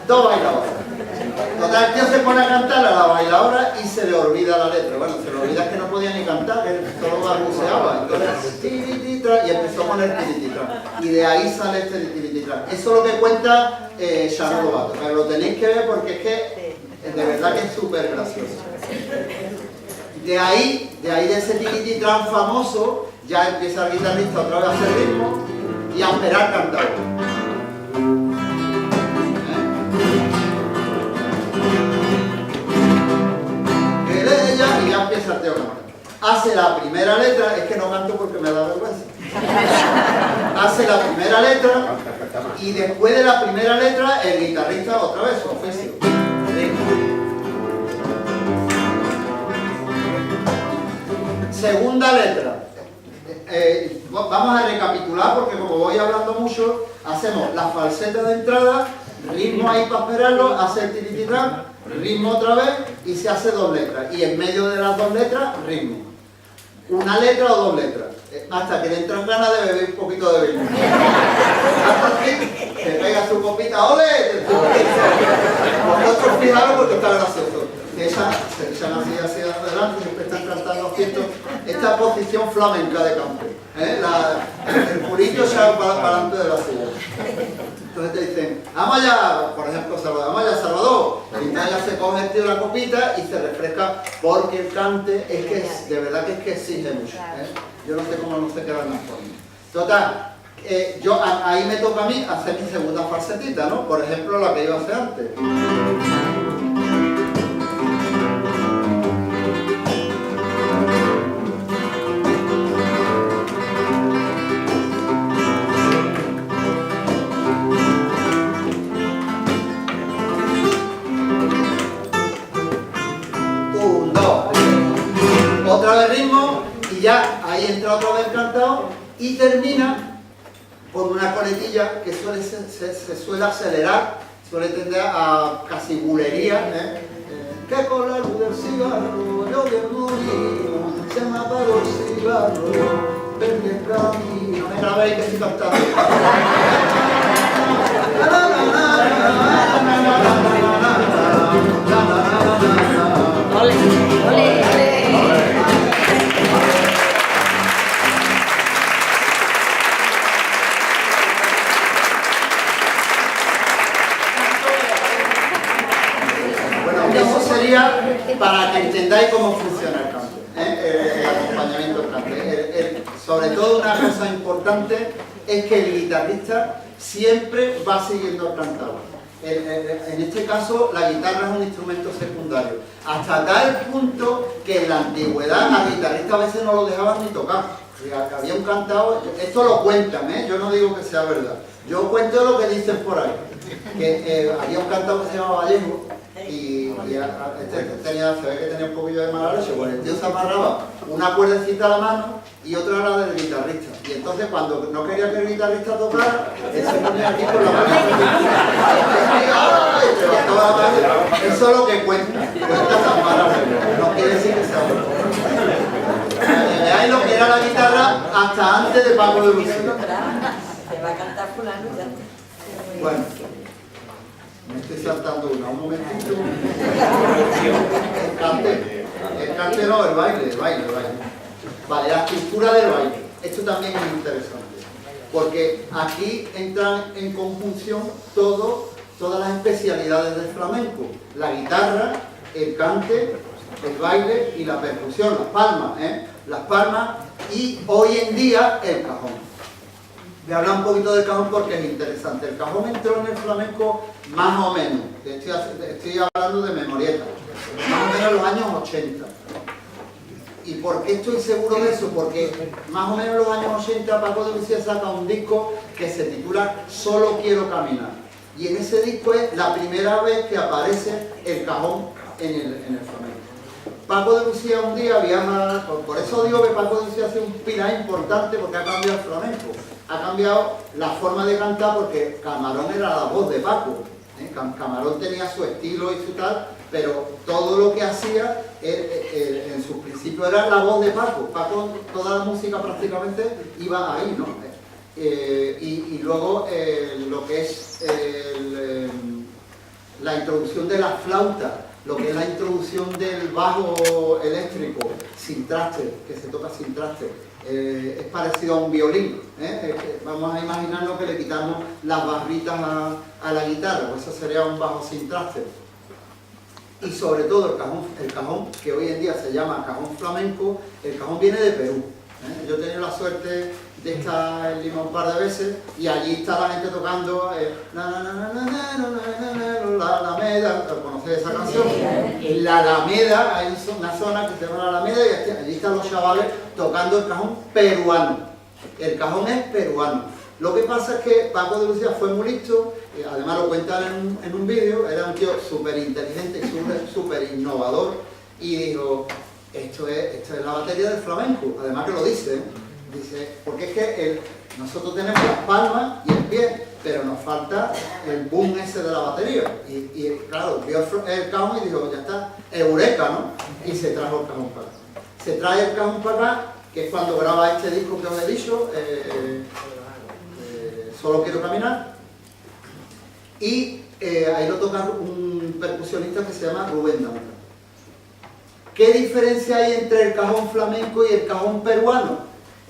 2 bailadoras. Total, el tío se pone a cantar a la bailadora y se le olvida la letra. Bueno, se le olvida que no podía ni cantar, que solo balbuceaba. Entonces, tirititra, y empezó a poner tirititra. Y de ahí sale este tirititra. Eso es lo que cuenta Shano Lobato. Pero lo tenéis que ver porque es que de verdad que es súper gracioso. De ahí de ese tirititra famoso, ya empieza el guitarrista otra vez a hacer ritmo y a esperar cantar. Y ya empieza el tío a cantar. Hace la primera letra, es que no canto porque me da vergüenza. Hace la primera letra y después de la primera letra el guitarrista otra vez su oficio. Segunda letra. Vamos a recapitular porque como voy hablando mucho, hacemos la falseta de entrada, ritmo ahí para esperarlo, hace el tirititán, ritmo otra vez y se hace 2 letras. Y en medio de las 2 letras, ritmo. Una letra o 2 letras. Hasta que le entran ganas de beber un poquito de vino. Hasta que se pega su copita, ¡ole! Vosotros fijaros porque está gracioso. Se echan así hacia adelante, siempre están cantando cierto. Esta posición flamenca de campo. El purito se va para adelante de la silla. Entonces te dicen, vamos allá, por ejemplo, Salvador, vamos allá, Salvador. Y ya se coge el tío la copita y se refresca porque el cante es que de verdad que exige mucho. Yo no sé cómo no se quedan las formas. Total, ahí me toca a mí hacer mi segunda falsetita, ¿no? Por ejemplo, la que iba a hacer antes. Otra vez ritmo y ya ahí entra otra vez cantado y termina con una coletilla que se suele acelerar, suele tender a casi bulería, que con la luz del cigarro yo que morir, se me apagó el cigarro, verde el camino. Me grabéis que estoy cantando. ¡Ole, ole, ole! Para que entendáis cómo funciona el cante, el acompañamiento del cante. Sobre todo una cosa importante es que el guitarrista siempre va siguiendo el cantado. En este caso la guitarra es un instrumento secundario. Hasta tal punto que en la antigüedad al guitarrista a veces no lo dejaban ni tocar. Había un cantado, esto lo cuentan, yo no digo que sea verdad. Yo cuento lo que dicen por ahí. Que había un cantado que se llamaba Vallejo. Y se ve que tenía un poquillo de mala leche, pues el tío se amarraba una cuerdecita a la mano y otra era del guitarrista. Y entonces cuando no quería que el guitarrista tocara, él se ponía aquí con la mano. Eso es lo que cuenta tan maravilloso. No quiere decir que sea bueno. Veáis lo que era la guitarra hasta antes de Paco de Lucía. Se va a cantar fulano y ya está. Bueno. Me estoy saltando un momentito. El cante no, el baile. Vale, la estructura del baile. Esto también es interesante. Porque aquí entran en conjunción todas las especialidades del flamenco. La guitarra, el cante, el baile y la percusión, las palmas. Las palmas y hoy en día el cajón. Voy a hablar un poquito del cajón porque es interesante. El cajón entró en el flamenco más o menos, estoy hablando de memorieta, más o menos en los años 80. ¿Y por qué estoy seguro de eso? Porque más o menos en los años 80 Paco de Lucía saca un disco que se titula Solo quiero caminar. Y en ese disco es la primera vez que aparece el cajón en el flamenco. Paco de Lucía un día viaja, por eso digo que Paco de Lucía hace un pilar importante porque ha cambiado el flamenco. Ha cambiado la forma de cantar porque Camarón era la voz de Paco. Camarón tenía su estilo y su tal, pero todo lo que hacía en sus principios era la voz de Paco. Paco, toda la música prácticamente iba ahí, ¿no? Y luego lo que es la introducción de la flauta, lo que es la introducción del bajo eléctrico sin traste, que se toca sin traste, es parecido a un violín. Vamos a imaginarnos que le quitamos las barritas a la guitarra, pues eso sería un bajo sin traste. Y sobre todo el cajón, que hoy en día se llama cajón flamenco, el cajón viene de Perú. Yo he tenido la suerte de estar en Lima un par de veces y allí está la gente tocando la Alameda. ¿Conocéis esa canción? En la Alameda hay una zona que se llama la Alameda y allí están los chavales tocando el cajón peruano. El cajón es peruano. Lo que pasa es que Paco de Lucía fue muy listo, además lo cuentan en un vídeo, era un tío súper inteligente y súper innovador y dijo, esto es la batería del flamenco, además que lo dice, porque es que nosotros tenemos las palmas y el pie, pero nos falta el boom ese de la batería. Y claro, vio el cajón y dijo, ya está, eureka, ¿no? Y se trajo el cajón para acá. Se trae el cajón para acá, que es cuando graba este disco que os he dicho, Solo quiero caminar. Y ahí lo toca un percusionista que se llama Rubén Danta. ¿Qué diferencia hay entre el cajón flamenco y el cajón peruano?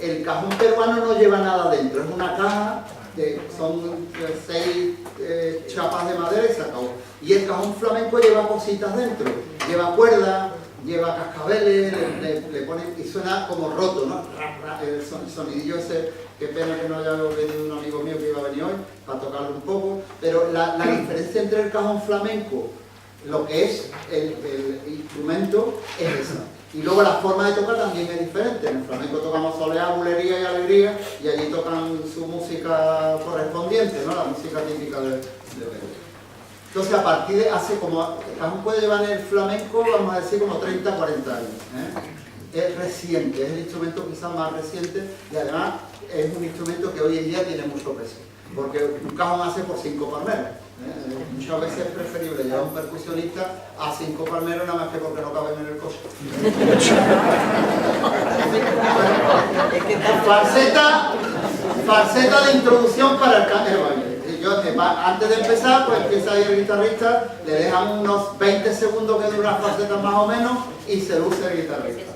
El cajón peruano no lleva nada dentro, es una caja, son 6 chapas de madera y se acabó. Y el cajón flamenco lleva cositas dentro, lleva cuerdas, lleva cascabeles, le ponen y suena como roto, ¿no? El sonidillo ese, qué pena que no haya venido un amigo mío que iba a venir hoy para tocarlo un poco, pero la diferencia entre el cajón flamenco, lo que es el instrumento, es esa. Y luego la forma de tocar también es diferente. En el flamenco tocamos soleá, bulería y alegría, y allí tocan su música correspondiente, ¿no? La música típica de Perú. Entonces, a partir de hace como, el cajón puede llevar en el flamenco, vamos a decir, como 30, 40 años. Es reciente, es el instrumento quizás más reciente, y además es un instrumento que hoy en día tiene mucho peso, porque un cajón hace por 5 palmeras. Muchas veces es preferible llevar a un percusionista a 5 palmeros nada más que porque no caben en el coche. Falseta de introducción para el baile. Antes de empezar, pues empieza ahí el guitarrista, le dejan unos 20 segundos que dura la falseta más o menos y se luce el guitarrista.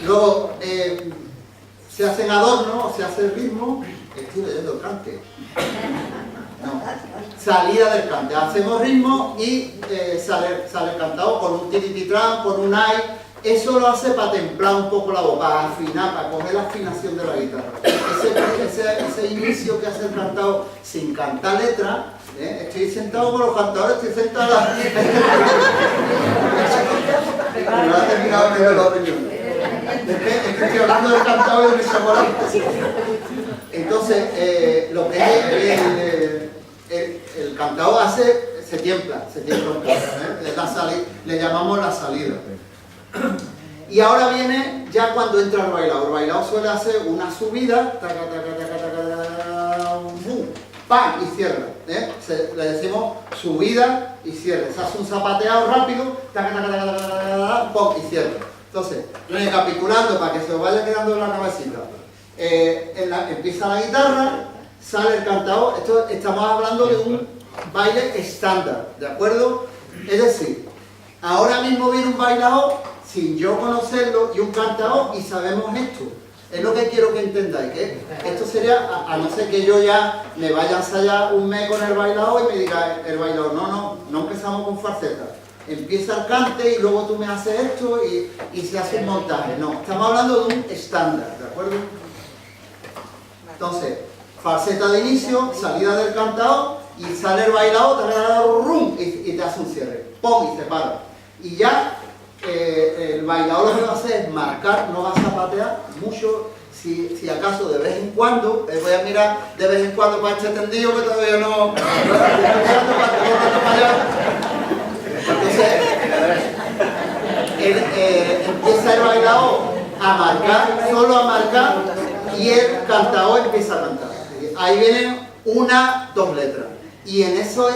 Luego, se hacen adornos, se hace el ritmo. Estoy leyendo el cante. No. Salida del cante. Hacemos ritmo y sale el cantado con un tirititran, con un ay. Eso lo hace para templar un poco la voz, para afinar, para coger la afinación de la guitarra. Ese inicio que hace el cantado sin cantar letra, estoy sentado con los cantadores, estoy sentado a la... No ha terminado de los riñones. Es que estoy hablando del cantado y de mi saborón. Entonces, lo que es el cantado hace, se tiembla un poco, le llamamos la salida. Y ahora viene ya cuando entra el bailado. El bailado suele hacer una subida, ¡pam! Y cierra. Le decimos subida y cierre. Se hace un zapateado rápido, ¡pum! Y cierra. Entonces, recapitulando para que se os vaya quedando en la cabecita. Empieza la guitarra, sale el cantador. Estamos hablando de un baile estándar, ¿de acuerdo? Es decir, ahora mismo viene un bailador sin yo conocerlo y un cantador y sabemos esto. Es lo que quiero que entendáis, que esto sería, a no ser que yo ya me vaya a ensayar un mes con el bailador y me diga el bailador, no empezamos con falseta. Empieza el cante y luego tú me haces esto y se hace un montaje. No, estamos hablando de un estándar, ¿de acuerdo? Entonces, falseta de inicio, salida del cantador y sale el bailador y te hace un cierre. ¡Pum! Y se para. Y ya el bailador lo que va a hacer es marcar, no va a zapatear mucho, si acaso de vez en cuando, voy a mirar de vez en cuando para este tendido que todavía no... Entonces, empieza el bailador a marcar, solo a marcar, y el cantador empieza a cantar. Ahí vienen 1, 2 letras. Y en esos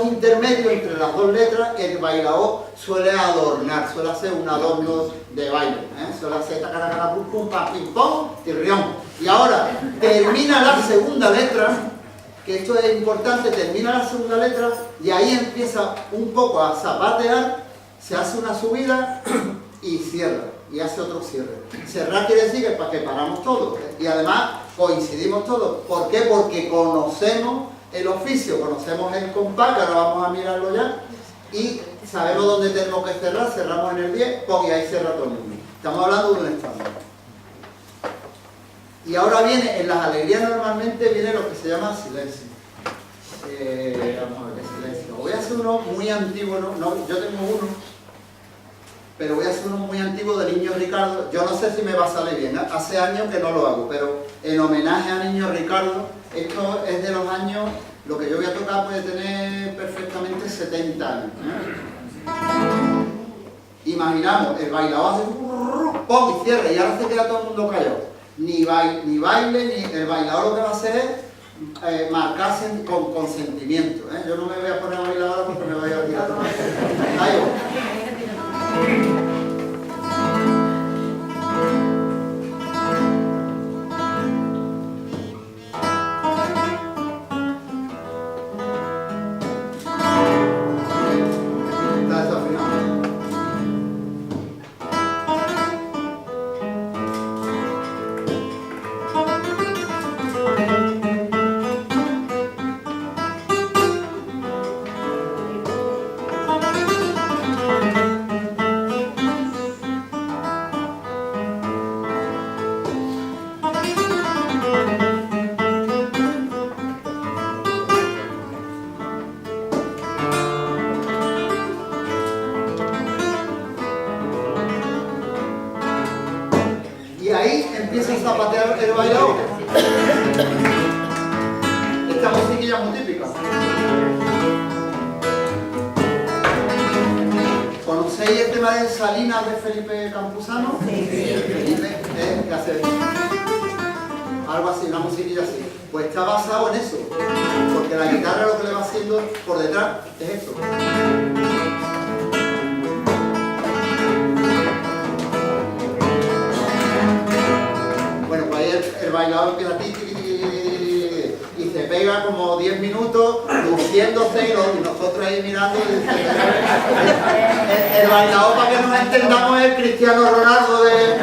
intermedios entre las 2 letras, el bailador suele adornar, suele hacer un adorno de baile. Suele hacer tacaracara, pum, pum, pam, pim, pom, tirrión. Y ahora termina la segunda letra, que esto es importante, termina la segunda letra y ahí empieza un poco a zapatear, se hace una subida y cierra, y hace otro cierre. Cerrar quiere decir que paramos todos, y además coincidimos todos. ¿Por qué? Porque conocemos el oficio, conocemos el compás, que ahora vamos a mirarlo ya, y sabemos dónde tenemos que cerrar, cerramos en el 10, y ahí cierra todo el mundo. Estamos hablando de un estándar. Y ahora viene, en las alegrías normalmente viene lo que se llama silencio. Vamos a ver qué silencio. Voy a hacer uno muy antiguo, yo tengo uno, pero voy a hacer uno muy antiguo de Niño Ricardo. Yo no sé si me va a salir bien, hace años que no lo hago, pero en homenaje a Niño Ricardo, esto es de los años, lo que yo voy a tocar puede tener perfectamente 70 años. Imaginamos, el bailador hace ¡pum! Y cierra, y ahora se queda todo el mundo callado. Ni baile, ni el bailador lo que va a hacer es marcarse con consentimiento. Yo no me voy a poner a bailar ahora porque me voy a tirar. Ahí va. zapatear el bailao? Esta musiquilla muy típica. ¿Conocéis el tema de Salinas de Felipe Campuzano? Sí. Felipe, que hace algo así, una musiquilla así. Pues está basado en eso, porque la guitarra lo que le va haciendo por detrás es esto. Bueno, pues ahí el bailador empieza y se pega como 10 minutos luciéndose y nosotros ahí mirando. El bailador, para que nos entendamos, es Cristiano Ronaldo de...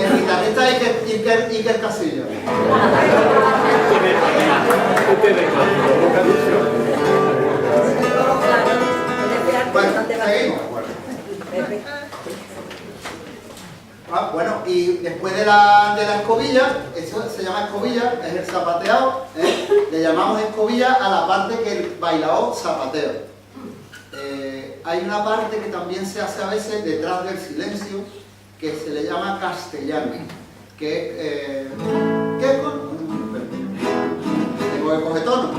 El guitarrista Iker Casillas. Bueno, seguimos. Bueno, y después de la escobilla, eso se llama escobilla, es el zapateado, le llamamos escobilla a la parte que el bailaor zapatea. Hay una parte que también se hace a veces detrás del silencio, que se le llama castellano, que tengo que coger tono.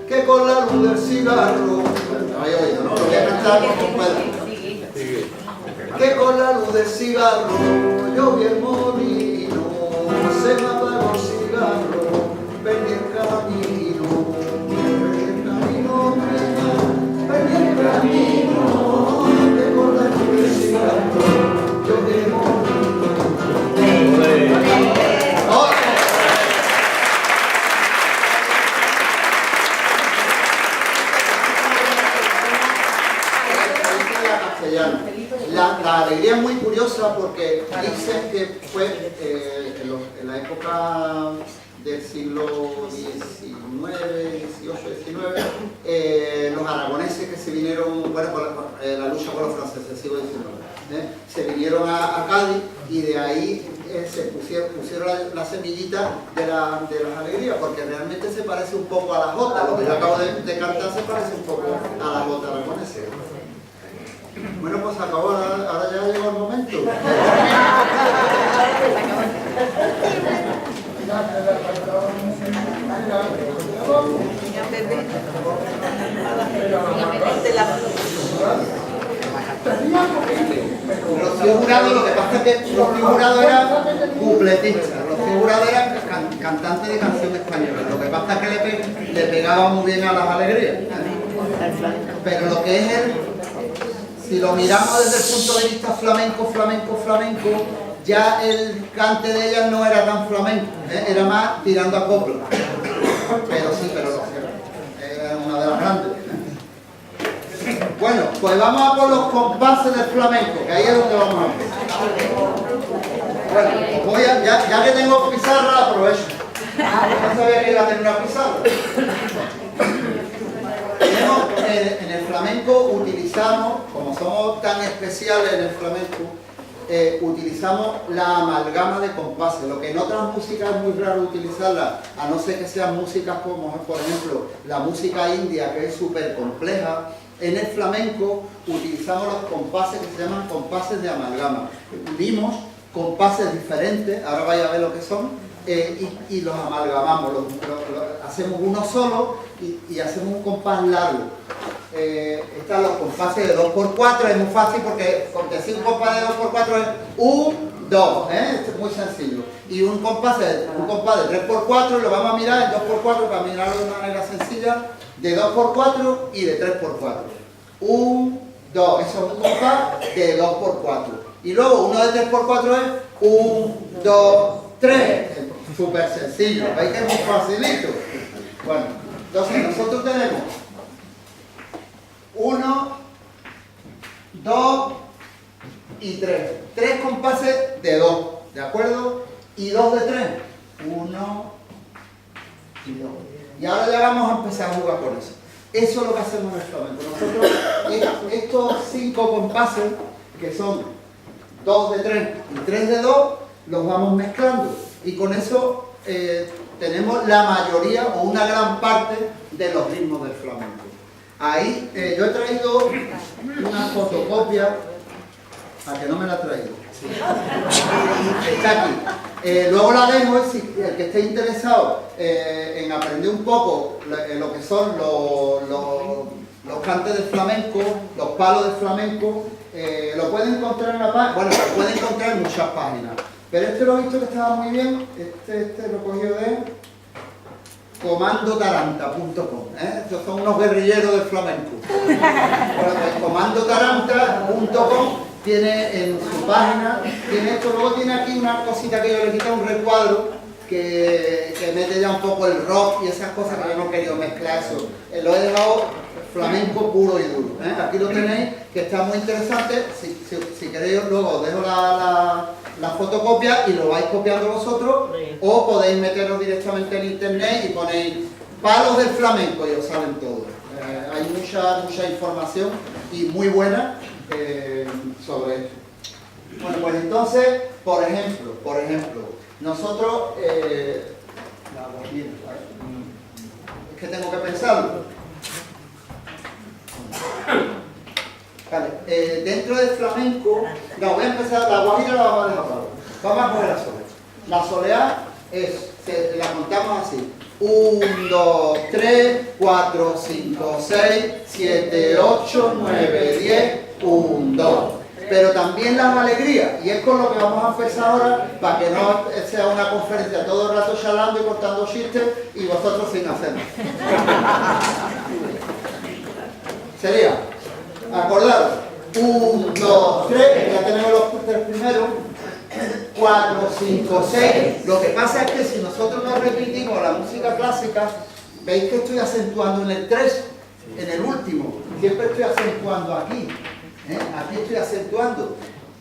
Que con la luz del cigarro, no había oído, ¿no? Lo voy a cantar con puedo. Que con la luz del cigarro yo vi el molino, se me apagó el cigarro, perdí el camino, perdí el camino, que con la luz del cigarro yo vi el molino. La alegría es muy curiosa porque dicen que fue en la época del siglo XIX, XVIII, XIX, los aragoneses que se vinieron, bueno, con la lucha con los franceses, siglo XIX, se vinieron a Cádiz y de ahí se pusieron la semillita de las alegrías, porque realmente se parece un poco a la jota, lo que yo acabo de cantar se parece un poco a la jota aragonesa. Bueno, pues acabó, ahora ya llegó el momento. Rocío Jurado, lo que pasa es que Rocío Jurado era cupletista, Rocío Jurado era cantante de canción española, lo que pasa es que le pegaba muy bien a las alegrías. Pero lo que es si lo miramos desde el punto de vista flamenco, ya el cante de ellas no era tan flamenco, era más tirando a copla. Pero era una de las grandes. Bueno, pues vamos a por los compases del flamenco, que ahí es donde vamos a ver. Bueno, pues ya que tengo pizarra, aprovecho. No sabía que iba a tener una pizarra. En el flamenco utilizamos, como somos tan especiales en el flamenco, utilizamos la amalgama de compases, lo que en otras músicas es muy raro utilizarla, a no ser que sean músicas como, por ejemplo, la música india, que es súper compleja. En el flamenco utilizamos los compases que se llaman compases de amalgama. Unimos compases diferentes, ahora vais a ver lo que son, y los amalgamamos, hacemos uno solo y hacemos un compás largo. Están los compases de 2x4, es muy fácil porque si un compás de 2x4 es 1, 2, es muy sencillo. Y un compás de 3x4 lo vamos a mirar en 2x4 para mirarlo de una manera sencilla, de 2x4 y de 3x4. 1, 2, eso es un compás de 2x4. Y luego uno de 3x4 es 1, 2, 3. Súper sencillo, veis que es muy facilito. Bueno, entonces nosotros tenemos 1, 2 y 3. 3 compases de 2, ¿de acuerdo? Y 2 de 3. 1 y 2. Y ahora ya vamos a empezar a jugar con eso. Eso es lo que hacemos en el flamenco. Nosotros, estos 5 compases, que son 2 de 3 y 3 de 2, los vamos mezclando. Y con eso tenemos la mayoría o una gran parte de los ritmos del flamenco. Ahí yo he traído una fotocopia, a que no me la he traído. Sí. Está aquí. Luego la dejo, si el que esté interesado en aprender un poco lo que son los cantes de flamenco, los palos de flamenco, lo pueden encontrar en la página, bueno, lo pueden encontrar en muchas páginas. Pero este lo he visto que estaba muy bien, este lo he cogido de comandotaranta.com, estos son unos guerrilleros del flamenco. Bueno, pues comandotaranta.com tiene en su página, tiene esto, luego tiene aquí una cosita que yo le quité, un recuadro que mete ya un poco el rock y esas cosas que yo no he querido mezclar eso. Lo he dejado flamenco puro y duro. Aquí lo tenéis, que está muy interesante. Si queréis luego os dejo la fotocopia y lo vais copiando vosotros, o podéis meteros directamente en internet y ponéis palos del flamenco y os salen todos. Hay mucha información y muy buena sobre esto. Bueno, pues entonces, por ejemplo, nosotros, es que tengo que pensarlo. Vale, dentro del flamenco, no, voy a empezar, la guajira la vamos a dejar para ahora. Vamos a coger la soleá. La soleá la contamos así: 1, 2, 3, 4, 5, 6, 7, 8, 9, 10, 1, 2. Pero también las alegrías, y es con lo que vamos a empezar ahora, para que no sea una conferencia todo el rato charlando y cortando chistes y vosotros sin hacerlo. Sería, acordaros, 1, 2, 3, ya tenemos los 3 primeros, 4, 5, 6. Lo que pasa es que si nosotros no repetimos la música clásica, veis que estoy acentuando en el 3, en el último, siempre estoy acentuando aquí. Aquí estoy acentuando.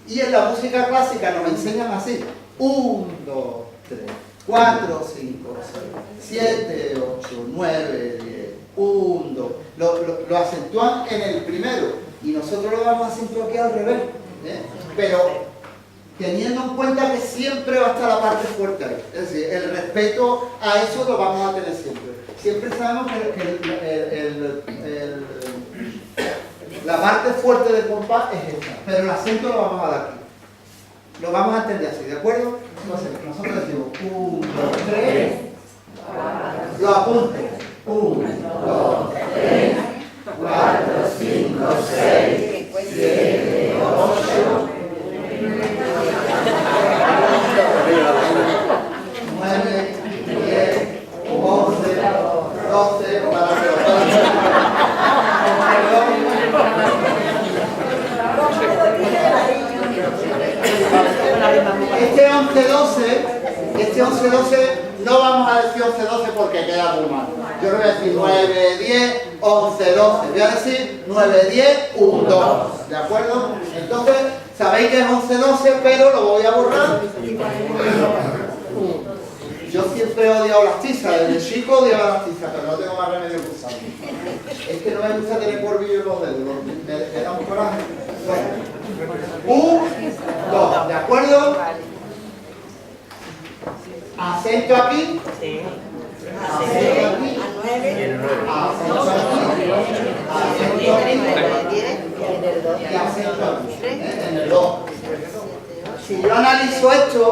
Y en la música clásica nos enseñan así: 1, 2, 3, 4, 5, 6, 7, 8, 9, 10, 1, 2. Lo acentúan en el primero y nosotros lo vamos a acentuar aquí al revés. Pero teniendo en cuenta que siempre va a estar la parte fuerte ahí. Es decir, el respeto a eso lo vamos a tener siempre. Siempre sabemos que la parte fuerte del compás es esta, pero el acento lo vamos a dar aquí. Lo vamos a entender así, ¿de acuerdo? Entonces, nosotros decimos 1, 2, 3, lo apunto. 1, 2, 3, 4, 5, 6, 7, 8, 9, 10, 11, 12, Este 11-12 no vamos a decir 11-12 porque queda muy mal. Yo le voy a decir 9, 10, 11, 12. Voy a decir 9, 10, 1, 2. ¿De acuerdo? Entonces, sabéis que es 11-12, pero lo voy a borrar. Yo siempre he odiado las tizas, desde chico odiaba las tizas, pero no tengo más remedio que usarlas. Es que no me gusta tener polvillo en los dedos, me da un coraje. Bueno, 1, 2, ¿de acuerdo? Acento aquí, acento aquí, acento aquí, y acento aquí, en el 2. Si yo analizo esto,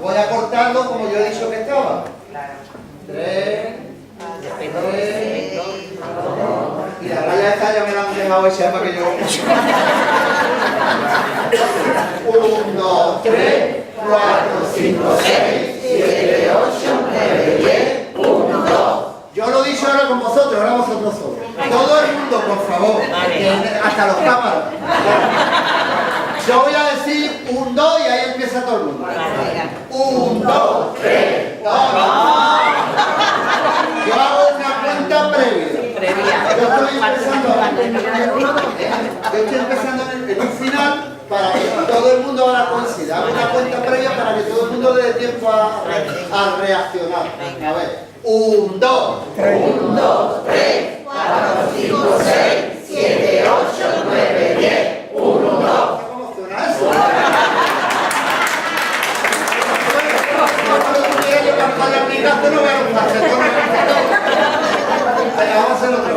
voy a cortarlo como yo he dicho que estaba. 3, 3, 2, y la raya esta ya me la han dejado echar para que yo... 1, 2, 3, 4, 5, 6, 7, 8, 9, 10, 1, 2. Yo lo he dicho ahora con vosotros, ahora vosotros solos. Todo el mundo, por favor, hasta los cámaras. Yo voy a decir 1, 2 y ahí empieza todo el mundo. 1, 2, 3, 2. Yo hago una cuenta previa. Yo estoy empezando en un final para que todo el mundo ahora coincida. Hago una cuenta previa para que todo el mundo le dé tiempo a reaccionar. A ver. 1, 2, 1, 2, 3, 4, 5, 6, 7, 8, 9, 10, 1, 2. ¿Cómo suena eso? No voy a gustar, vamos a hacer otro.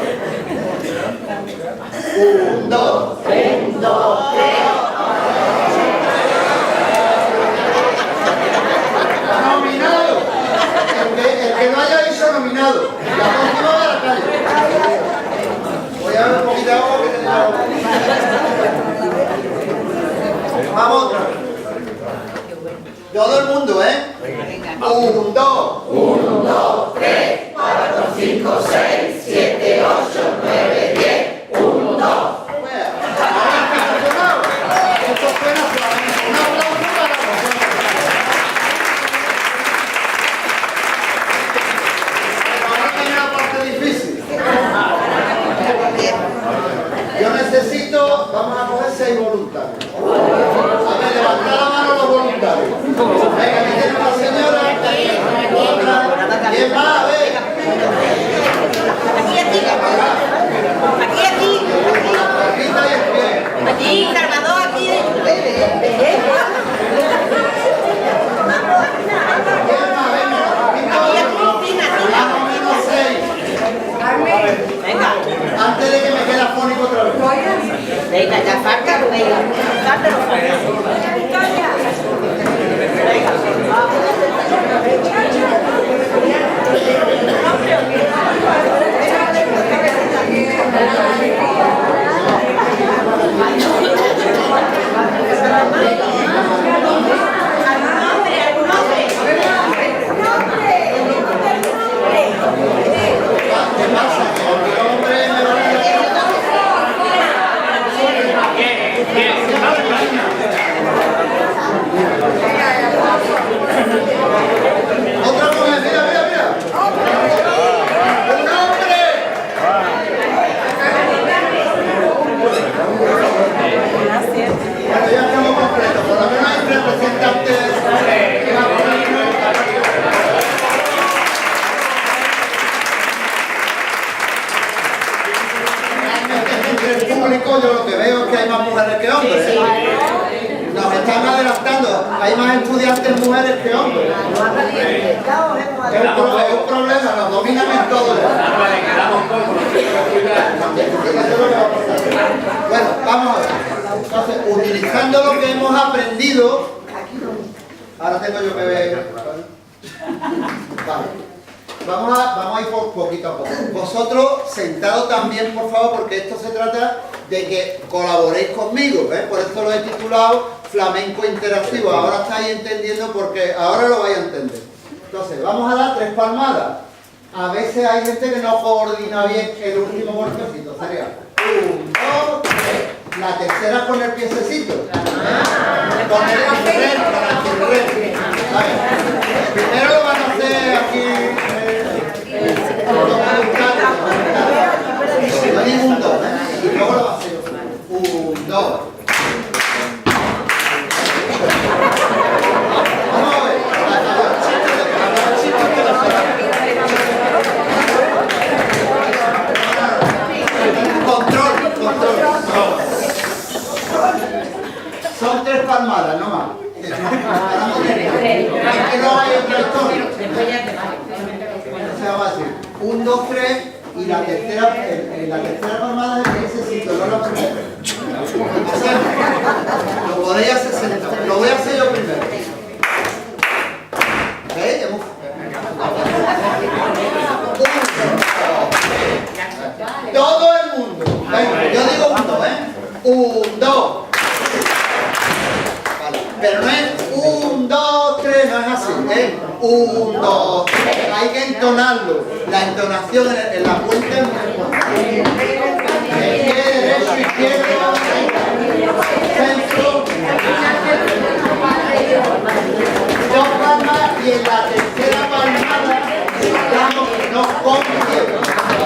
¿eh? 1, 2. 1, 2, 3, 4, 5, 6, 7, 8, 9, 10. 1, 2. Esto suena flamenco. Un aplauso para vosotros. Ahora viene la parte difícil. Yo necesito, vamos a coger 6 voluntarios. A ver, levantad la mano los voluntarios. Venga, aquí tiene una señora. Otra. ¿Quién más? A ver. Aquí está y el pie. Aquí, Salvador, aquí. ¿Quién más? Venga. Más o menos 6. Venga, Antes de que me quede afónico otra vez. venga, ya falta, venga. Falta los ¿Qué pasa? Que el hombre me va a otra mujer, mira, mira, mira. ¡Un hombre! Bueno, ya estamos completos. Por lo menos hay representantes. Entre el público yo lo que veo es que hay más mujeres que hombres. Nos están adelantando. Hay más estudiantes mujeres que hombres. Es un problema, nos dominan en todo. Bueno, vamos a ver. Entonces, utilizando lo que hemos aprendido, ahora tengo yo que ver. Vale. Vamos a ir por poquito a poco. Vosotros, sentados también, por favor, porque esto se trata de que colaboréis conmigo, ¿eh? Por eso lo he titulado Flamenco Interactivo. Ahora estáis entendiendo porque ahora lo vais a entender. Entonces, vamos a dar 3 palmadas. A veces hay gente que no coordina bien el último golpecito. Sería 1, 2, 3. La tercera con el piececito. Con el chirrén, con el chirrén. Primero lo van a hacer aquí. No hay ningún 2, ¿eh? Y luego lo va a hacer. 1, 2. Vamos a ver. Control, control. Son 3 palmadas, no más. Es que no hay otra historia. Se va a decir 1, 2, 3 y la tercera palmada es el piececito, no la primera. Entonces, lo podéis hacer sentado. Lo voy a hacer yo primero. ¿Veis? Todo el mundo. Venga, yo digo 1, ¿eh? 1, 2. Vale. Pero no es 1, 2, 3, no es así, ¿eh? 1, 2, 3. Hay que entonarlo. La entonación en la cuenta es muy importante. El pie derecho, izquierdo, centro. 2 palmas y en la tercera palmada nos ponemos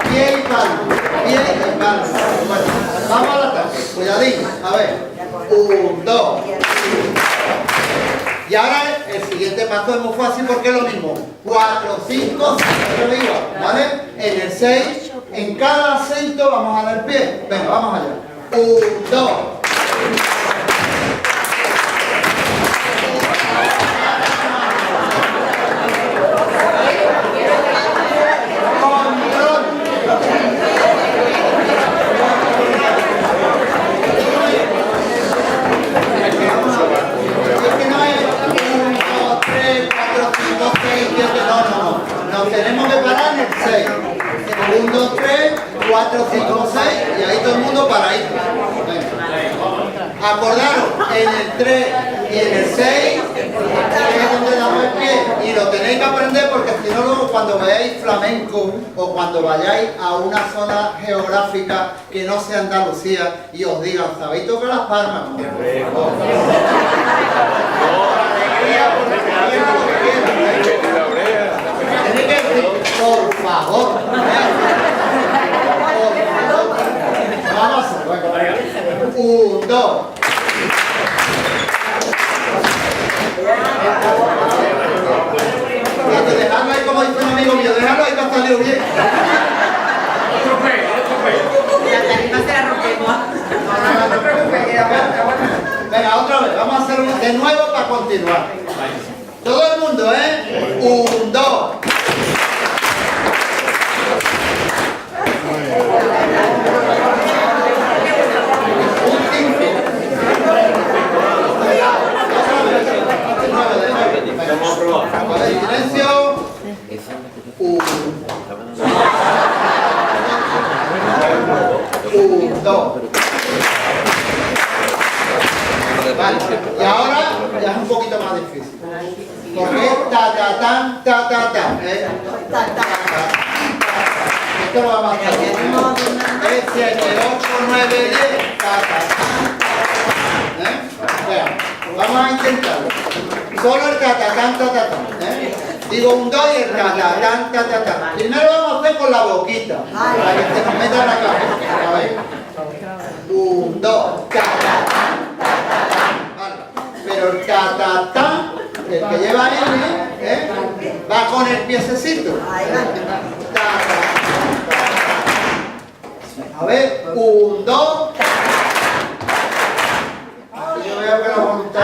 pie y palma. Pie y palma. Bueno, vamos al ataque. Cuidadín. A ver. 1, 2. Y ahora el siguiente paso es muy fácil porque es lo mismo. 4, 5, 6 arriba, ¿vale? En el 6, en cada acento vamos a dar pie. Venga, vamos allá. 1, 2. Nos tenemos que parar en el 6. 1, 2, 3, 4, 5, 6 y ahí todo el mundo paradito. Acordaros, en el 3 y en el 6 es donde damos el veáis flamenco o cuando vayáis a una zona geográfica que no sea Andalucía y os digan, ¿sabéis tocar las palmas? Tenéis que decir, por favor. Vamos a hacer, bueno. 1, 2. Dejadlo ahí como dice un amigo mío, dejadlo ahí que ha salido bien. La tarima se la rompemos. No te preocupes, que aguanta. Venga, otra vez, vamos a hacerlo de nuevo para continuar. Todo el mundo, ¿eh? 1, 2. Vamos a probar. Silencio. 1, 2. Vale, y ahora ya es un poquito más difícil. Porque es ta ta tan, ta ta ta. Esto lo vamos a hacer. Es 7, 8, 9, 10, ta ta. Vean, vamos a intentarlo. Solo el ta ta tan, ta ta ta. Digo un 2 y el ta ta tan, ta ta ta. Primero vamos a hacer con la boquita, para que se nos meta en la cabeza. A ver. 1, 2, ta ta tan, ta ta tan. Vale. Pero el ta ta tan, el que lleva N, va con el piececito. Ta, ta. A ver, 1, 2. Yo veo que la voluntad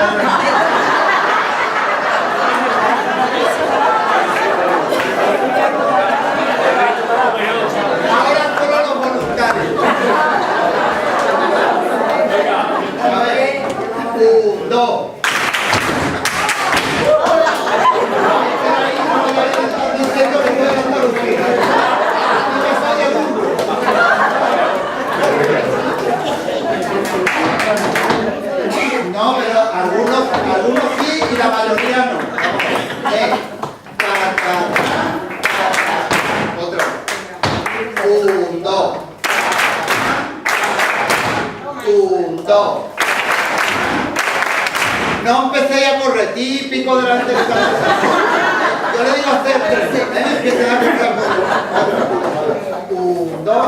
ahora solo los voluntarios. A ver, 1, 2. Diciendo que voy a gastar un kilo. No me falla nunca. No, pero algunos sí y la mayoría no. Otra vez. 1, 2. 1, 2. No empecéis a correr, típico de la televisión. Yo le digo hacer 3. Empiecen a correr. 1, 2.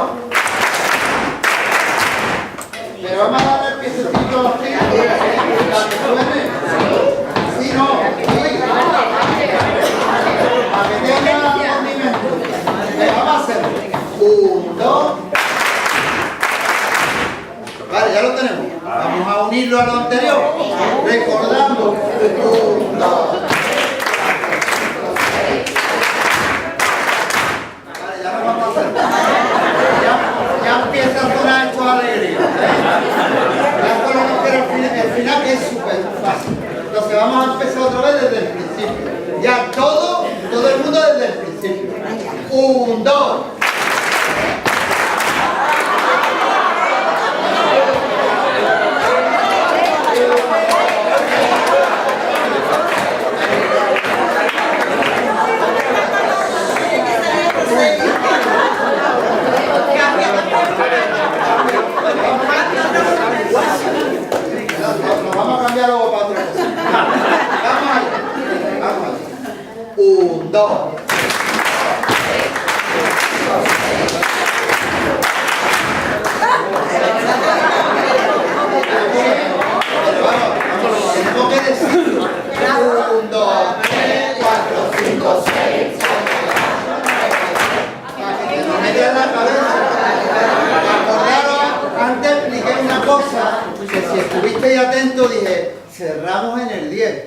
Pero vamos a dar el piececito así, para que suene. Sí, no, sí. Para que tenga movimiento. Vamos a hacer 1, 2. Vale, ya lo tenemos. Vamos a unirlo a lo anterior. Recordando 1, 2. Vale, ya lo vamos a hacer. Ya empieza a sonar esto de alegría. Ya solo nos queda el final, que es súper fácil. Entonces vamos a empezar otra vez desde el principio. Ya todo el mundo desde el principio. 1, 2. Nos vamos a cambiar luego para otra cosa. Vamos allá. 1, 2. Tenemos que decir 1, 2, 3, 4, 5, 6, 7, 8, 9, 10. Para que te lo metas en la cabeza. Acordaros, antes expliqué una cosa que si estuvisteis atentos dije, cerramos en el 10.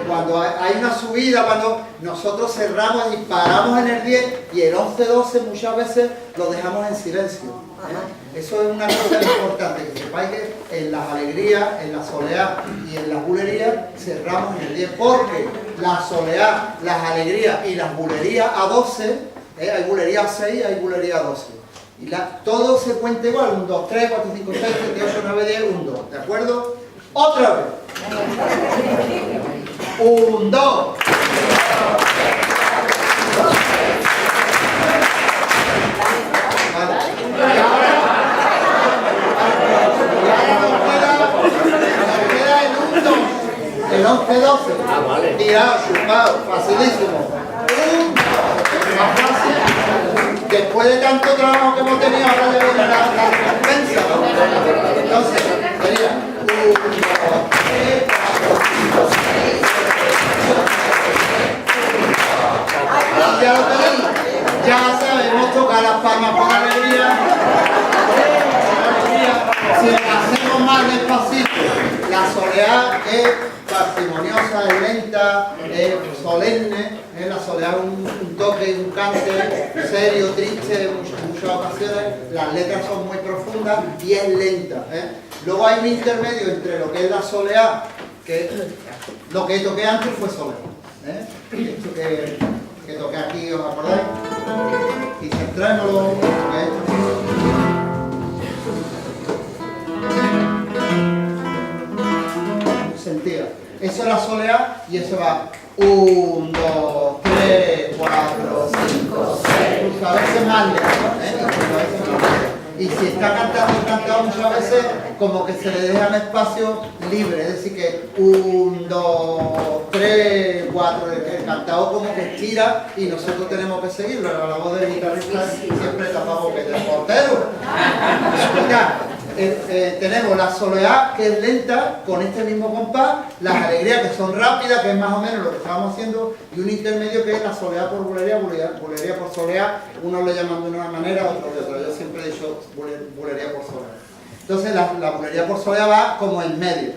Cuando hay una subida, cuando nosotros cerramos y paramos en el 10 y el 11-12 muchas veces lo dejamos en silencio. Eso es una cosa importante, que sepáis que en las alegrías, en la soleá y en las bulerías cerramos en el 10, porque la soleá, las alegrías y las bulerías a 12, hay bulería a 6, hay bulería a 12. Y todo se cuenta igual, 1, 2, 3, 4, 5, 6, 7, 8, 9, 10, 1, 2, ¿de acuerdo? Otra vez. 1, 2. 12. Ah, vale. Tirado, chupado, facilísimo. Más fácil. Después de tanto trabajo que hemos tenido, ahora ya viene la recompensa, ¿no? Entonces, sería 1, 2, 3, 4, 5, 6, 7, 8. Ya lo tenemos. Ya sabemos tocar las palmas con alegría. Si la hacemos más despacito, la soleá es parsimoniosa, es lenta, es solemne. La soleá es un toque, un cante serio, triste en muchas ocasiones. Las letras son muy profundas y es lenta. Luego hay un intermedio entre lo que es la soleá, que lo que toqué antes fue soleá. Esto que toqué aquí, ¿os acordáis? Y centrémoslo. Sentida. Eso es la soleá y eso va 1, 2, 3, 4, 5, 6. Incluso a veces más lento, y si está cantado muchas veces, como que se le dejan espacios libres, es decir, que 1, 2, 3, 4, el cantado como que estira y nosotros tenemos que seguirlo. La voz del guitarrista siempre tapamos que es portero. Tenemos la soleá, que es lenta, con este mismo compás, las alegrías, que son rápidas, que es más o menos lo que estábamos haciendo, y un intermedio que es la soleá por bulería, bulería por soleá. Unos lo llaman de una manera, otros de otra. Yo siempre he dicho bulería por soleá. Entonces la bulería por soleá va como en medio.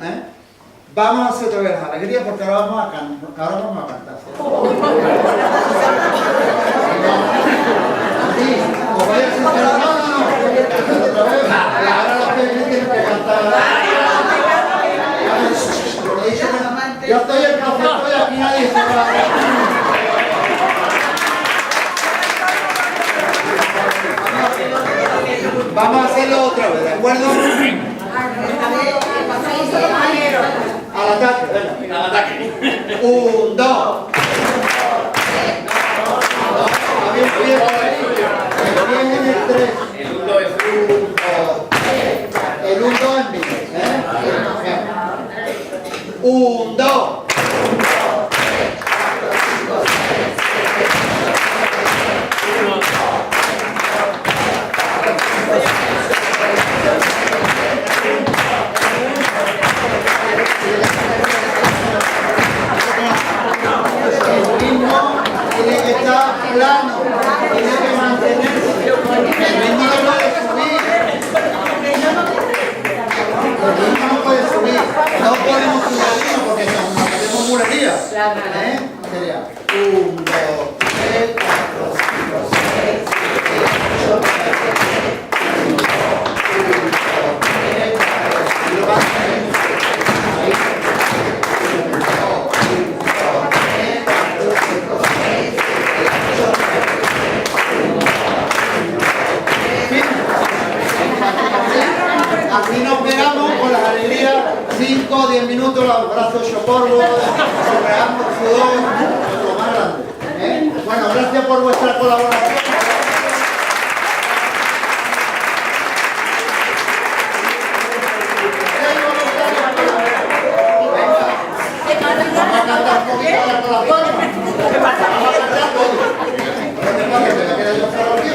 Vamos a hacer otra vez las alegrías, porque ahora vamos a cantar. ¿Sí? Sí, os voy a decir, pero no. Otra vez. Ahora los que tienen que cantar. Yo estoy el café, estoy aquí, nadie se va. Vamos a hacerlo otra vez, ¿de acuerdo? Al ataque, venga. Al ataque. 1, 2. Bien, en el 3. El 1 es 1, 2. El 1, 2 en mí. 1, 2. El ritmo tiene que estar plano, tiene que mantenerse. El ritmo no puede subir. El ritmo no puede subir. No podemos subir el ritmo porque nos hacemos mulería. Sería 1, 2, 3, 4, 5, 6, 7, 8, Así nos pegamos con las alegrías 5 o 10 minutos, los brazos hechos polvo, sonreamos, sudor, lo más grande. Bueno, gracias por vuestra colaboración. Vamos a cantar un poquito ahora con las palmas. Vamos a cantar todo. ¿Qué pasa? ¿Que me queda yo solo aquí?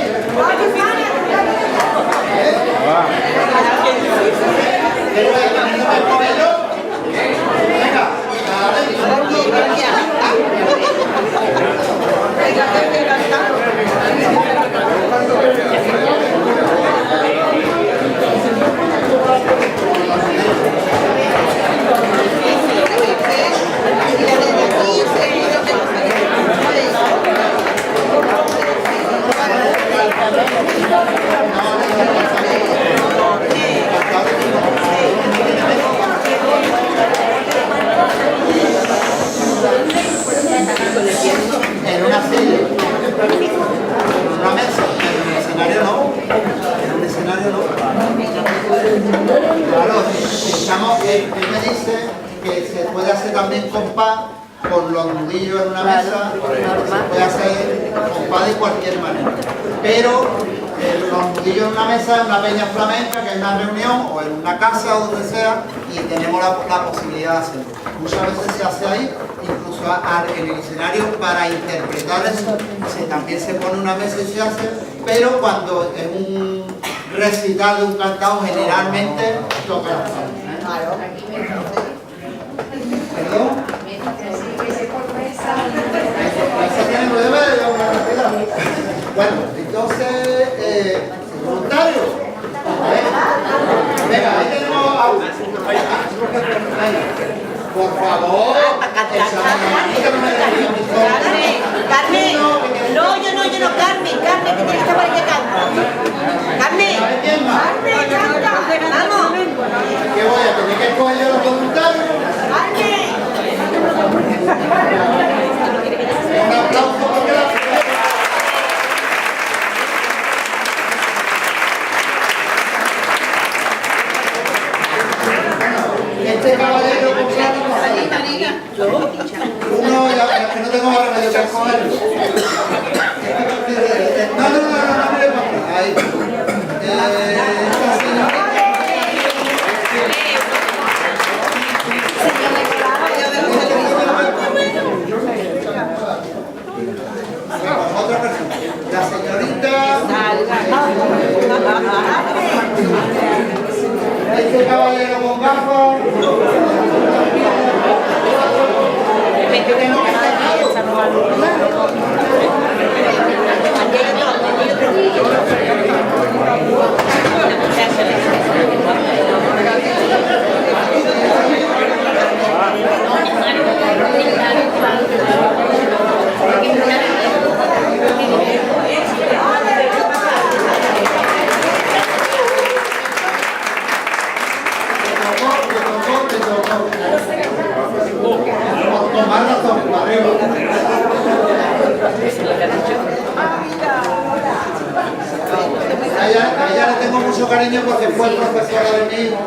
En una silla, en una mesa, en un escenario no. En un escenario no. Claro, estamos, él me dice que se puede hacer también compás con los nudillos en una mesa, se puede hacer compás de cualquier manera. Pero los mundillos en una mesa, en una peña flamenca, que es una reunión, o en una casa o donde sea, y tenemos la posibilidad de hacerlo. Muchas veces se hace ahí, incluso en el escenario, para interpretar eso, también se pone una mesa y se hace, pero cuando es un recital de un cantado, generalmente toca la flamenca. ¿Perdón? Bueno, entonces, voluntario. Venga, ahí tenemos a... Por favor, Carmen, no, yo no, Carmen, que tiene que estar por aquí cantando. Carmen, vamos. ¿Qué voy a tener que escoger yo los voluntarios? Un aplauso porque la... Este caballero con plata uno, ya que no tengo más remedio que escogerlo. No me le pasa. Ahí. Otra persona. La señorita. Este caballero con gafas. A ella le tengo mucho cariño porque fue profesora de mi hijo.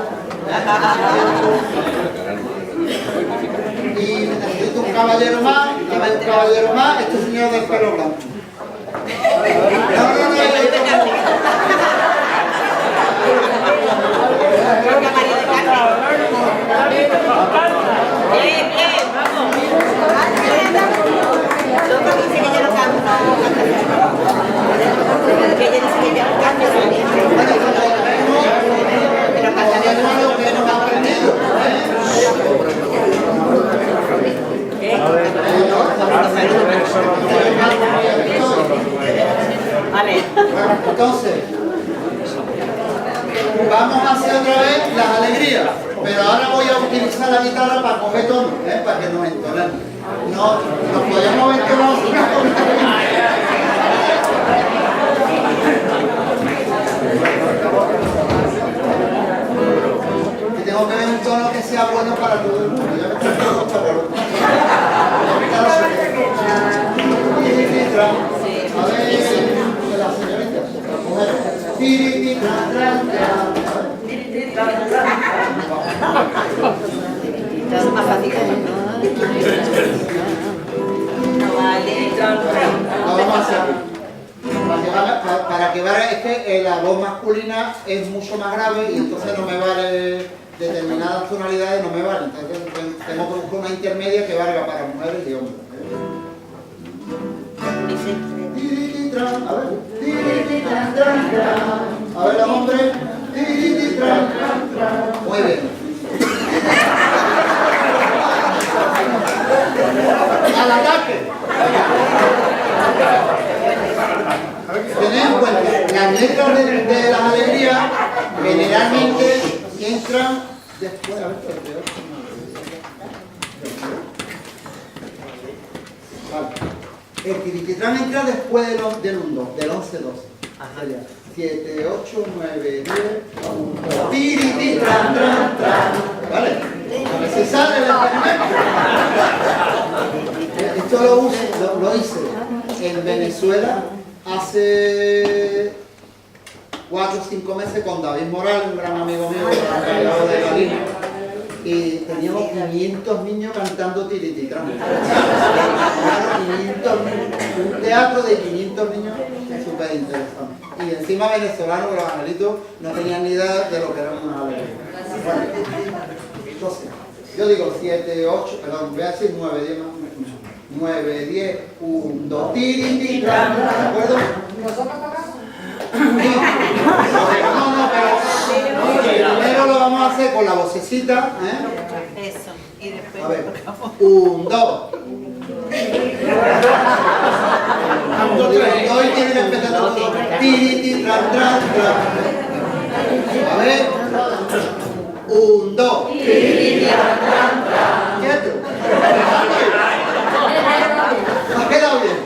Y necesito un caballero más, este señor del pelo blanco. Entonces, vamos a hacer otra vez las alegrías, pero ahora voy a utilizar la guitarra para coger tono, para que nos entonemos. No, nos podemos entonar. Y tengo que ver un tono que sea bueno para todo el mundo. Ya me estoy todo para a ver, la señorita. Es más fácil. No vale. Vamos a hacer. Para que vean, es que la voz masculina es mucho más grave y entonces no me vale determinadas tonalidades, no me vale. Entonces tengo que buscar una intermedia que valga para mujeres y hombres. A ver los hombres. Muy bien. Al ataque. Tened en cuenta, las letras de las alegrías generalmente entran después. A ver, vale. El tirititrán entra después del 1-2, del 11-12. Sería 7, 8, 9, 10, 1, tirititrán, tran, tran. ¿Vale? A ver si sale el experimento. Esto lo hice en Venezuela hace 4 o 5 meses con David Morales, un gran amigo mío, encargado de la línea. Y teníamos 500 niños cantando tirititrán. 500 niños. Un teatro de 500 niños súper interesante. Y y encima venezolanos, que los angelitos no tenían ni idea de lo que era una alegría. Bueno, entonces, yo digo 7, 8, perdón, voy a decir 9, 10 más. 9, 10, 1, 2, tiri, ¿de acuerdo? ¿Nosotros tocamos? No, pero primero lo vamos a hacer con la vocecita, Eso. Y después A ver, 1, 2. Hoy tienen que empezar todo. Tiri, tran, tran, tran. A ver. 1, 2. ¿Quieto? ¿Ha quedado bien?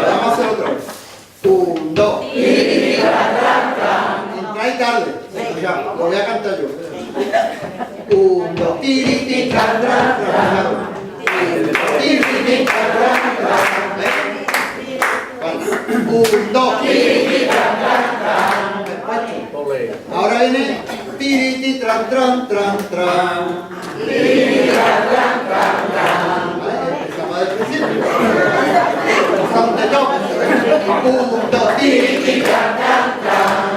Vamos a hacer otro. 1, 2. Entráis tarde. Ya, lo voy a cantar yo. 1, 2. Tiri, tiri, tran, tran, tran. Tiri, tiri, tran, tran, tran. 1, 2. Ahora viene tiri, tiri, tran, tran, tran, tran. ¿Vale? Empezamos del principio. Son de top. 1, 2, tiri, tiri, tran, tran, tran.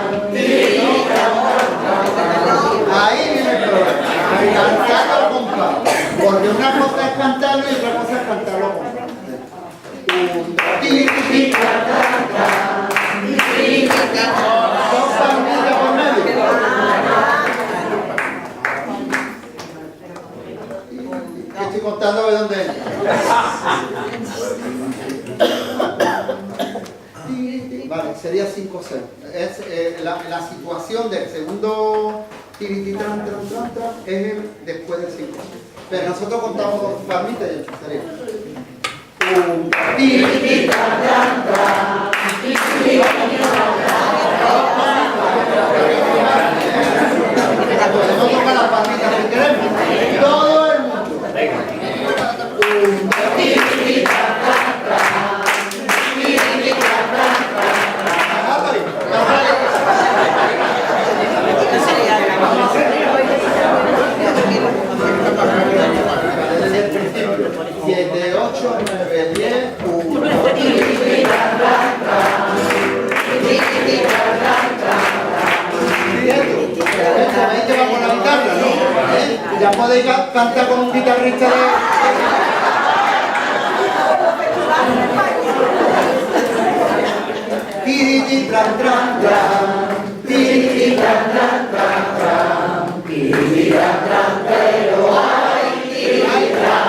Ahí viene el problema. Cantarlo al compás. Porque una cosa es cantarlo y otra cosa es cantarlo al compás. 1, 2, tiri, tiri, tran, tran, tran. Dos palmitas por medio. ¿Qué estoy contando de dónde es? Vale, sería 5 o 6. Es la situación del segundo tirititran, tran, tran, tran, es después del 5. Pero nosotros contamos dos palmitas y eso sería. 1, tirititran, tran, tran. Podemos tocar las palmitas si queremos. Todo el mundo. 1, tirititran, tran, tran. Desde el principio. 7, 8, 9, 10, 1. Sabéis que va con la guitarra, ¿no? Ya podéis cantar con un guitarrista de... Tiri, tran, tran, tran. Tiri, tran, tran, tran, tran. Tiri, tran, tran, pero ay, tiri, tran.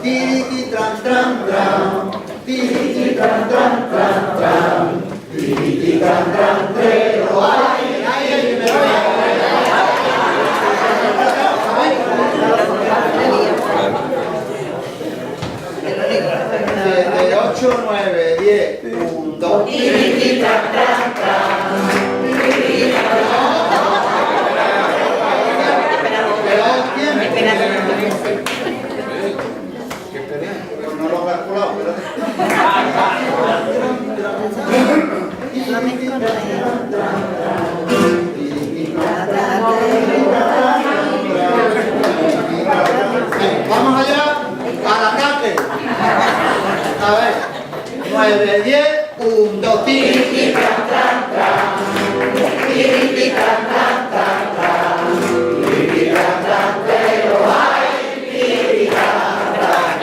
Tiri, tran, tran, tran. Tiri, tran, tran, tran, tran. Tiri, tran, tran, pero ay, ay, ay, me voy. 7, 8, 9, 10, 1, 2. Tiri, tran, tran, tran. No lo he calculado, vamos allá al ataque. A ver, 9, 10, 1, 2, tiri, tran, tran, tran. Tiri, tran, tran, tran, tran. Tiri, tran, tran, pero ay, tiri, tran, tran.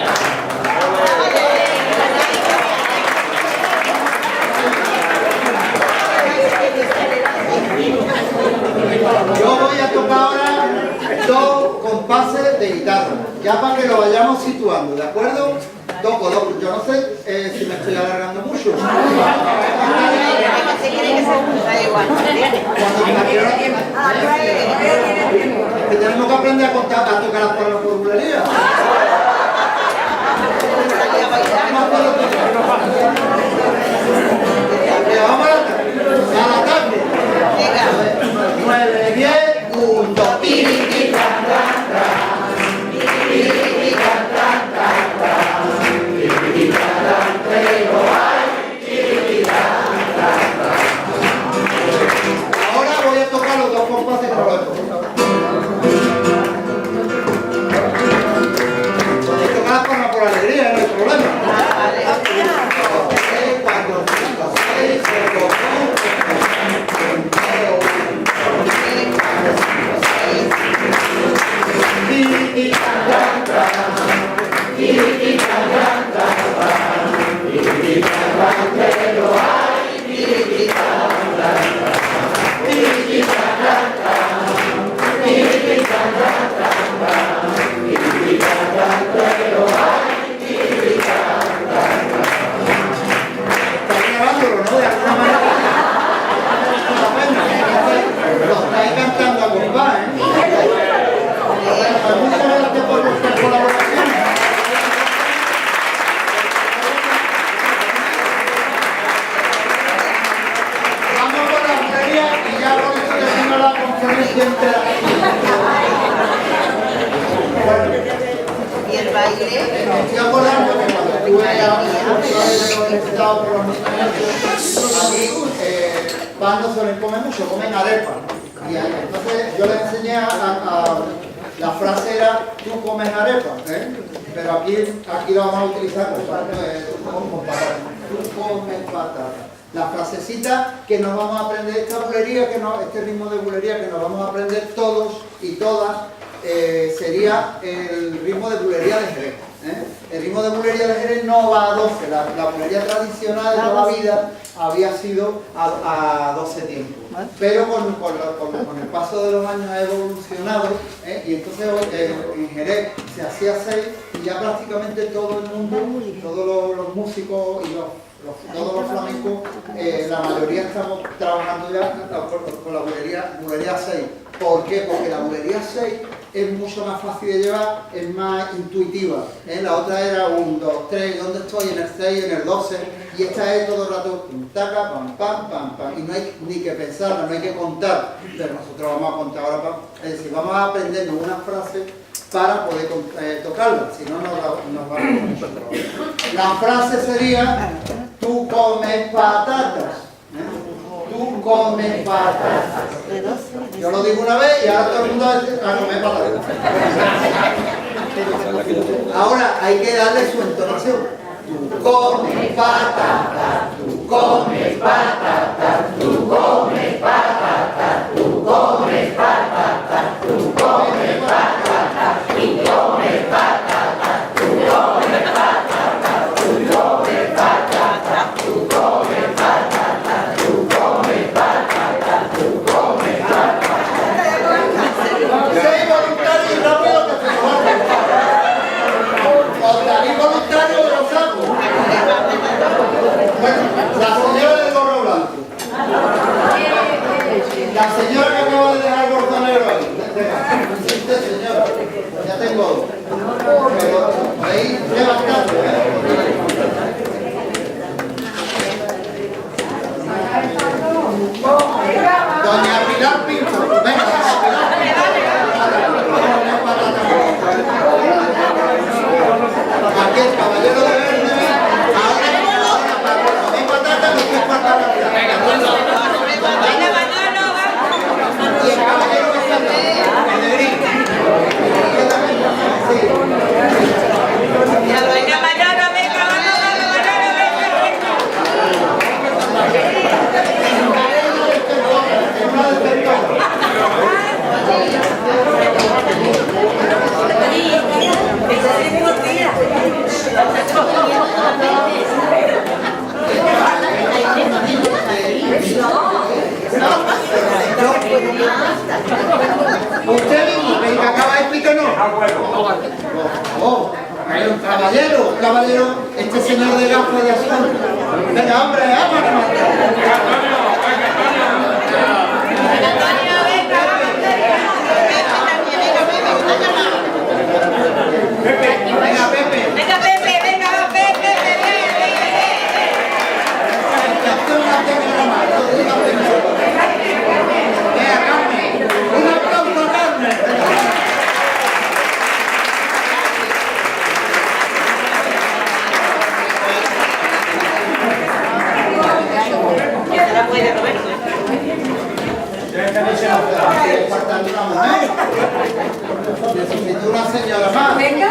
Yo voy a tocar ahora 2 compases de guitarra, ya para que lo vayamos situando, ¿de acuerdo? Toco 2, yo no sé si me estoy alargando mucho. Es que tenemos que aprender a contar, a tocar las formularias. Vamos al ataque. 9, 10, 1, 2, tiri, tran, tran, tran. Tiri, tran, tran, tran, tran. Tiri, tran, tran, pero ay, Está grabándolo, ¿no? De alguna manera. Lo estáis cantando a compás, ¿eh? Pues muchas gracias por vuestra colaboración. Vamos con la bulería y ya con esto termino la conferencia entera. Y el baile. Me estoy acordando que cuando estuve por los niños, aquí pan no suelen comer mucho, comen arepa. Y entonces yo les enseñé la frase era, tú comes arepa, ¿eh? Pero aquí lo vamos a utilizar con patatas. Tú comes patatas. La frasecita que nos vamos a aprender, esta bulería, este ritmo de bulería que nos vamos a aprender todos y todas, sería el ritmo de bulería de Jerez. El ritmo de bulería de Jerez no va a 12, la bulería tradicional de toda la vida había sido a 12 tiempos. Pero con el paso de los años ha evolucionado, y entonces en Jerez se hacía 6 y ya prácticamente todo el mundo, todos los músicos y todos los flamencos, la mayoría estamos trabajando ya con la bulería 6. ¿Por qué? Porque la bulería 6 es mucho más fácil de llevar, es más intuitiva. La otra era 1, 2, 3, ¿dónde estoy? En el 6, en el 12, y esta es todo el rato taca, pam, pam, pam, pam, y no hay ni que pensarla, no hay que contar, pero nosotros vamos a contar ahora, es decir, vamos a aprendernos una frase para poder tocarla, si no nos va a dar mucho trabajo. La frase sería, tú comes patatas. Tú comes patatas. Yo lo digo una vez y ahora todo el mundo va a comer patatas. Ahora hay que darle su entonación. Tú comes patatas, tú comes patatas, tú comes patatas, tú comes patatas, tú comes patatas, tú comes patatas, tú comes patatas, tú comes patatas, tú comes patatas, tú comes patatas, tú comes patatas. Sé voluntario y rápido que se Salí voluntario de los sacos. Bueno, la señora del gorro blanco. La señora que acaba de dejar el gorro negro ahí. Usted, señora. Ya tengo dos. Pero ahí levantando, Doña Pilar Pinto. Venga, aquí el caballero de verde, ahora para comer patatas, lo que es patatas. Venga, y el caballero que está aquí, el negrito. Venga, Manolo, venga. Usted mismo, el que acaba de explicarnos. Caballero, este señor de gafas de azul. Venga, hombre, vámonos. Venga, Pepe. Un aplauso a Carmen. Faltando una mujer. Necesito una señora más. Venga,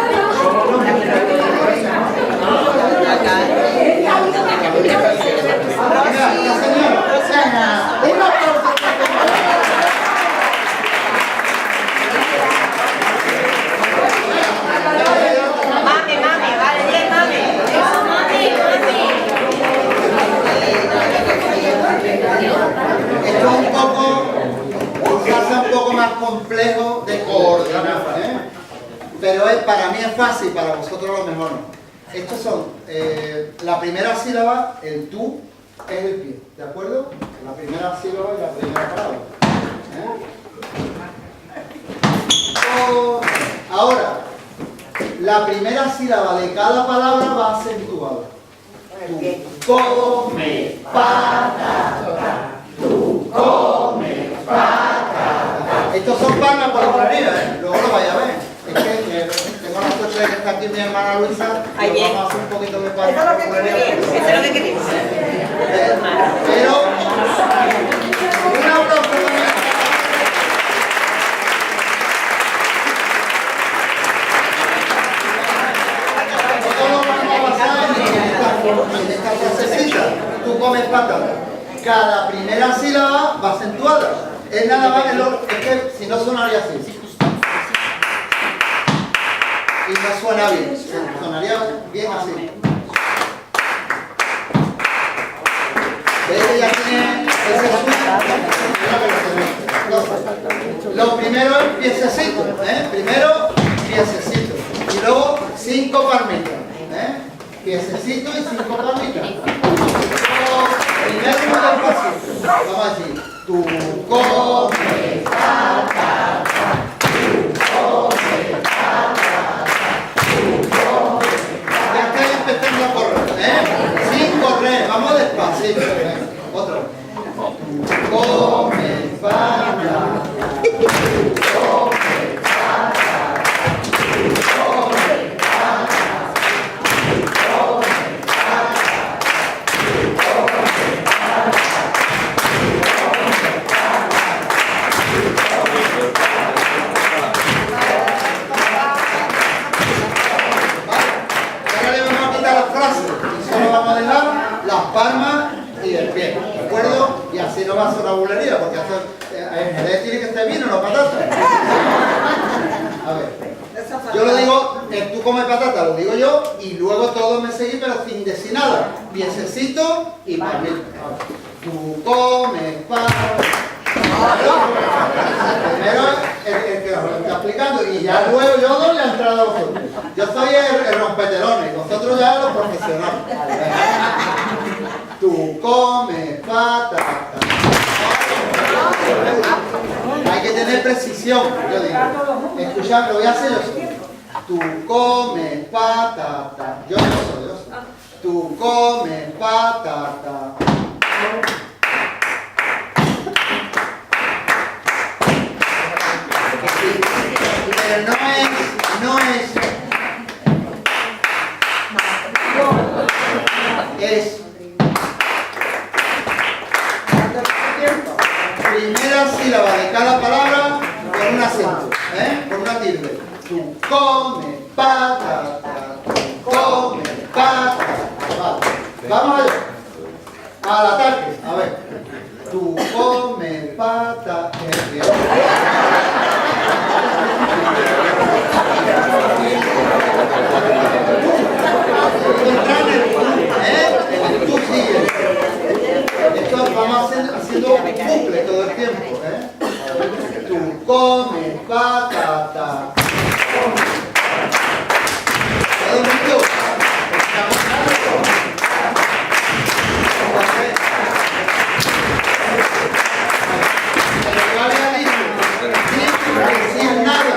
La señora. Un aplauso. Mami, es fácil, para vosotros a lo mejor no. Estos son, la primera sílaba, el tú, es el pie, ¿de acuerdo? La primera sílaba y la primera palabra. Ahora, la primera sílaba de cada palabra va acentuada. Tú come patata, tú come patata. Estos son palmas por la arriba, luego lo vais a ver. Es que tengo la suerte de que está aquí mi hermana Luisa y nos vamos a hacer un poquito de palmas. Eso es lo que quería. Pero, un aplauso también. En esta frasecita, tú comes patata. Cada primera sílaba va acentuada. Es nada más es que si no sonaría así. Y no suena bien. Sonaría bien así. ¿Veis que ya tiene ese swing? Lo primero es piececito. Primero piececito. Y luego 5 palmitas. Piececito y 5 palmitas. Primero muy despacito. Vamos a decir, tú comes patata, tú comes patata, tú comes patata. Ya estáis empezando a correr, sin correr, vamos despacito. Otro. Tú comes patata, tú comes patata, tú comes patata. Palmas y el pie, ¿de acuerdo? Y así no va a ser una bulería, porque el tiene que estar bien o no patata. A ver, yo lo digo, tú comes patata, lo digo yo, y luego todos me seguís, pero sin decir nada. Piececito y palmita. Tú comes patata. Primero el que os lo está explicando, y ya luego yo doy la entrada a vosotros. Yo soy el rompetelones, vosotros ya los profesionales. Tú comes patata. Hay que tener precisión, yo digo. Escuchad, lo voy a hacer yo solo. Tú comes patata. Yo no soy. Tú comes patata. Pero no es primera sílaba de cada palabra con un acento, con una tilde. Tú comes patata, tú comes patata. Vale. Vamos allá. Al ataque. A ver. Tú comes patata. Tú sigues. Esto vamos haciendo un bucle todo el tiempo. Tú comes patata. ¿Todo el mundo? Sin nada.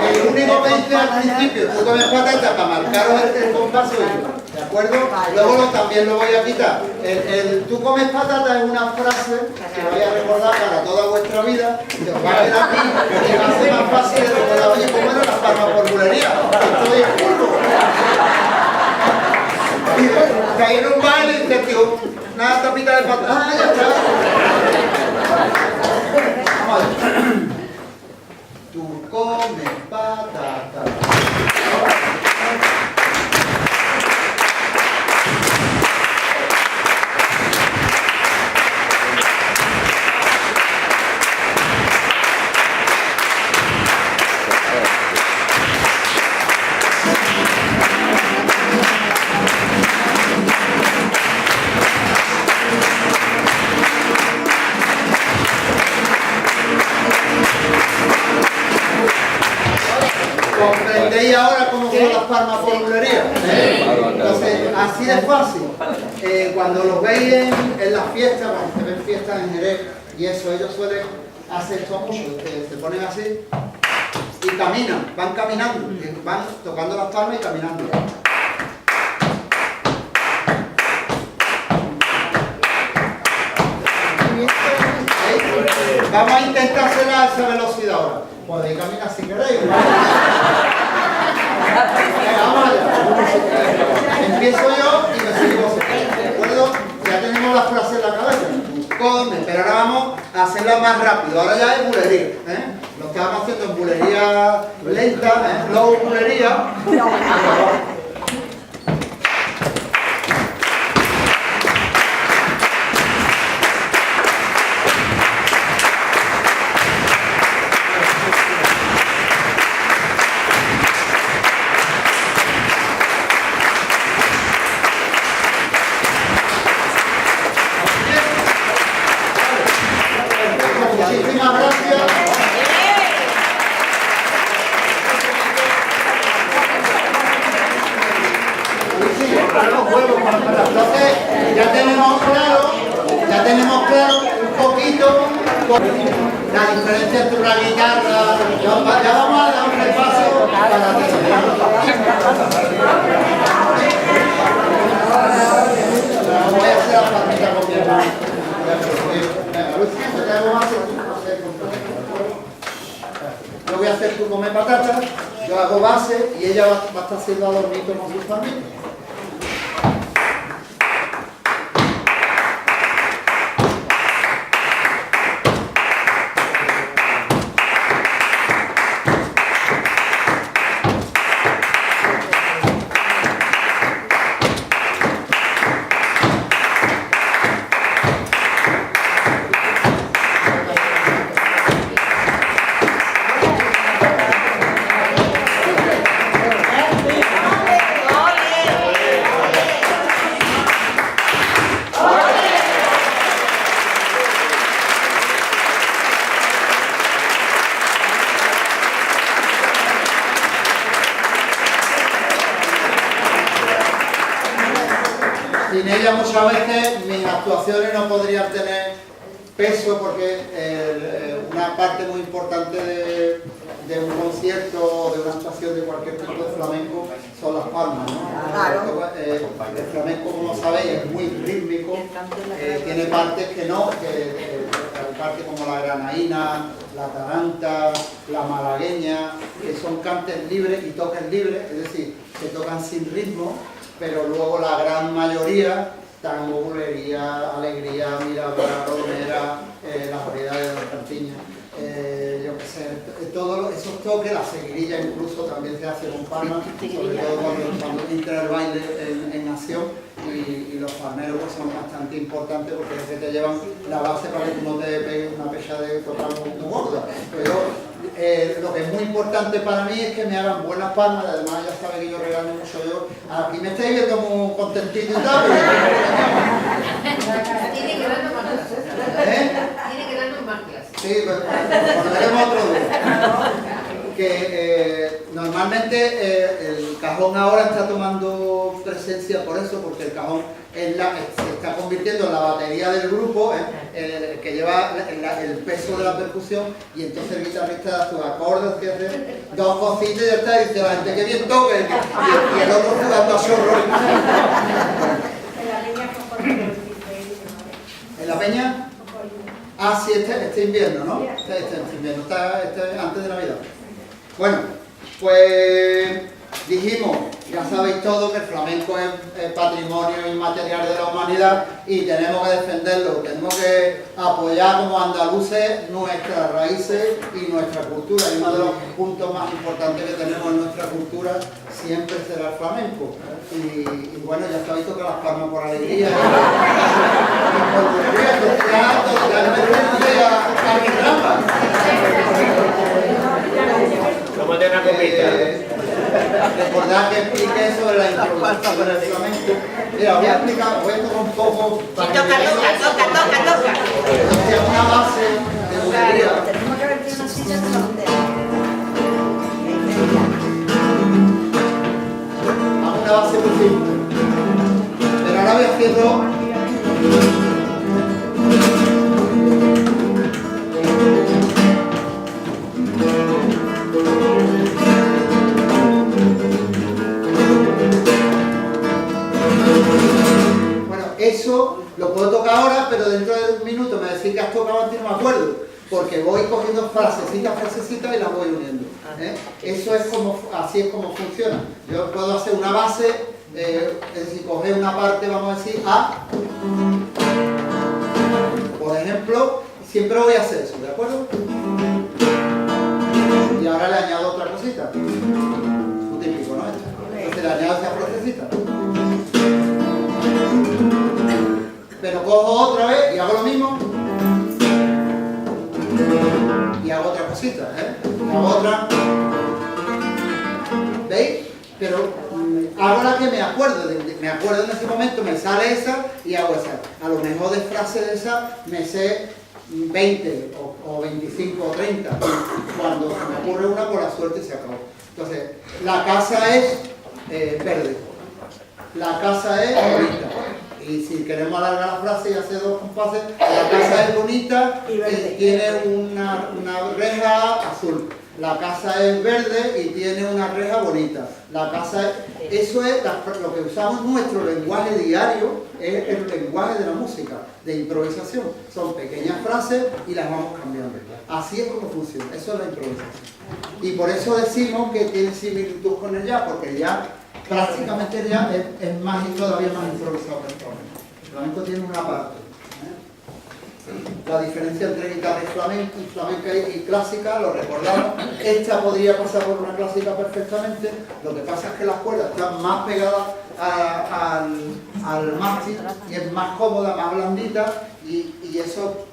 El único que dice al principio, tú comes patata para marcaros el compás soy yo. ¿De acuerdo? Luego también lo voy a quitar. El tú comes patata es una frase que voy a recordar para toda vuestra vida. Que os va a quedar aquí y va a ser más fácil de recordar. Oye, ¿cómo eran las palmas por bulería? Estoy en curvo. Caí en un baile y te digo, una tapita de patata. Ah, ya está. Vamos a ver. Tú comes patata. palmas por bulería? Entonces, así de fácil. Cuando los veis en las fiestas, cuando se ven fiestas en Jerez y eso, ellos suelen hacer esto mucho, se ponen así y caminan, van caminando, van tocando las palmas y caminando. Vamos a intentar hacer a esa velocidad ahora. Podéis caminar si queréis. Vamos allá. Empiezo yo y me sigo vosotros. ¿De acuerdo? Ya tenemos las frases en la cabeza. Come, pero ahora vamos a hacerla más rápido. Ahora ya es bulería. Lo que estamos haciendo es bulería lenta, luego bulería. Muchísimas gracias. Entonces, ya tenemos claro un poquito la diferencia entre una guitarra. Ya vamos a dar un repaso para voy a hacer la partita con mi hermano. Yo voy a hacer tu comer patatas, yo hago base y ella va a estar haciendo adornitos con sus familias. Sin ella muchas veces mis actuaciones no podrían tener peso porque una parte muy importante de un concierto o de una actuación de cualquier tipo de flamenco son las palmas, ¿no? Claro. El flamenco, como sabéis, es muy rítmico, tiene partes que no, hay partes como la granaína, la taranta, la malagueña, que son cantes libres y toques libres, es decir, que tocan sin ritmo, pero luego la gran mayoría, tango, bulería, alegría, mirabra, romera, las variedades de las cantiñas, yo qué sé, todos esos toques, la seguirilla incluso también se hace con palmas, sobre todo cuando entra el baile en acción, y los palmeros pues, son bastante importantes porque es que te llevan la base para que tú no te pegues una pecha de tocar muy gorda. Pero lo que es muy importante para mí es que me hagan buenas palmas, además ya sabe que yo regalo mucho yo. Aquí me estáis viendo muy contentito y tal, pero... Tiene que darnos más clases. Tiene que darnos más clases. Sí, pues volveremos otro día. Que normalmente el cajón ahora está tomando presencia por eso, porque el cajón se está convirtiendo en la batería del grupo, que lleva el peso de la percusión, y entonces el guitarrista da sus acordes, que hace dos cositas y ya está, y dice la gente que bien toque, y el otro jugando a chorro. ¿En la peña? Ah, sí, este invierno, ¿no? Este invierno, este antes de Navidad. Bueno, pues dijimos, ya sabéis todo, que el flamenco es patrimonio inmaterial de la humanidad y tenemos que defenderlo, tenemos que apoyar como andaluces nuestras raíces y nuestra cultura. Y uno de los puntos más importantes que tenemos en nuestra cultura siempre será el flamenco. Y bueno, ya sabéis tocar las palmas por alegría. Y por alegría, totalmente a mi trampa. Tómate una copita. Recordad que explique sobre la improvisación del flamenco. Mira, voy a explicar, voy a tocar un poco. Sí, toca. Es una base de bulería. Tenemos que vertir una silla de la bandera. una base muy simple. Pero ahora voy haciendo... Bueno, eso lo puedo tocar ahora, pero dentro de un minuto me decís que has tocado antes, no me acuerdo, porque voy cogiendo frasecitas y las voy uniendo. Eso es como, así es como funciona. Yo puedo hacer una base, es decir, coger una parte, vamos a decir, A, por ejemplo, siempre voy a hacer eso, ¿de acuerdo? Y ahora le añado otra cosita. Es típico, ¿no? Entonces le añado esa frasecita. Pero cojo otra vez y hago lo mismo. Y hago otra cosita, hago otra. ¿Veis? Pero hago la que me acuerdo. Me acuerdo en ese momento, me sale esa y hago esa. A lo mejor de frase de esa me sé 20 o 25 o 30. Cuando se me ocurre una, por la suerte se acabó. Entonces, la casa es verde. La casa es bonita. Y si queremos alargar la frase y hacer dos compases, la casa es bonita y tiene una reja azul. La casa es verde y tiene una reja bonita. La casa es... Eso es lo que usamos en nuestro lenguaje diario, es el lenguaje de la música, de improvisación. Son pequeñas frases y las vamos cambiando. Así es como funciona, eso es la improvisación. Y por eso decimos que tiene similitud con el jazz, porque el jazz, prácticamente el jazz es más y todavía más improvisado que el flamenco. El flamenco tiene una parte. La diferencia entre guitarra y flamenca y clásica, lo recordamos. Esta podría pasar por una clásica perfectamente. Lo que pasa es que las cuerdas están más pegadas al mástil y es más cómoda, más blandita, y eso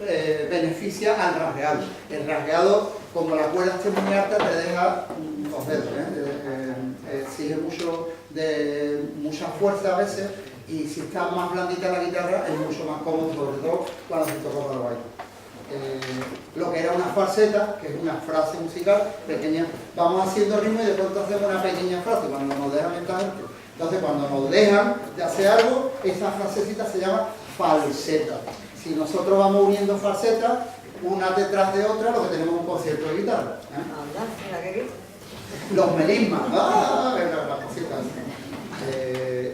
beneficia al rasgueado. El rasgueado, como la cuerda esté muy alta, te deja los dedos, exige mucha fuerza a veces. Y si está más blandita la guitarra es mucho más cómodo, sobre todo cuando se toca para el baile. Lo que era una falseta, que es una frase musical pequeña, vamos haciendo ritmo y de pronto hacemos una pequeña frase cuando nos dejan esta gente. Entonces cuando nos dejan de hacer algo, esa frasecita se llama falseta. Si nosotros vamos uniendo falsetas, una detrás de otra, lo que tenemos es un concierto de guitarra. Los melismas,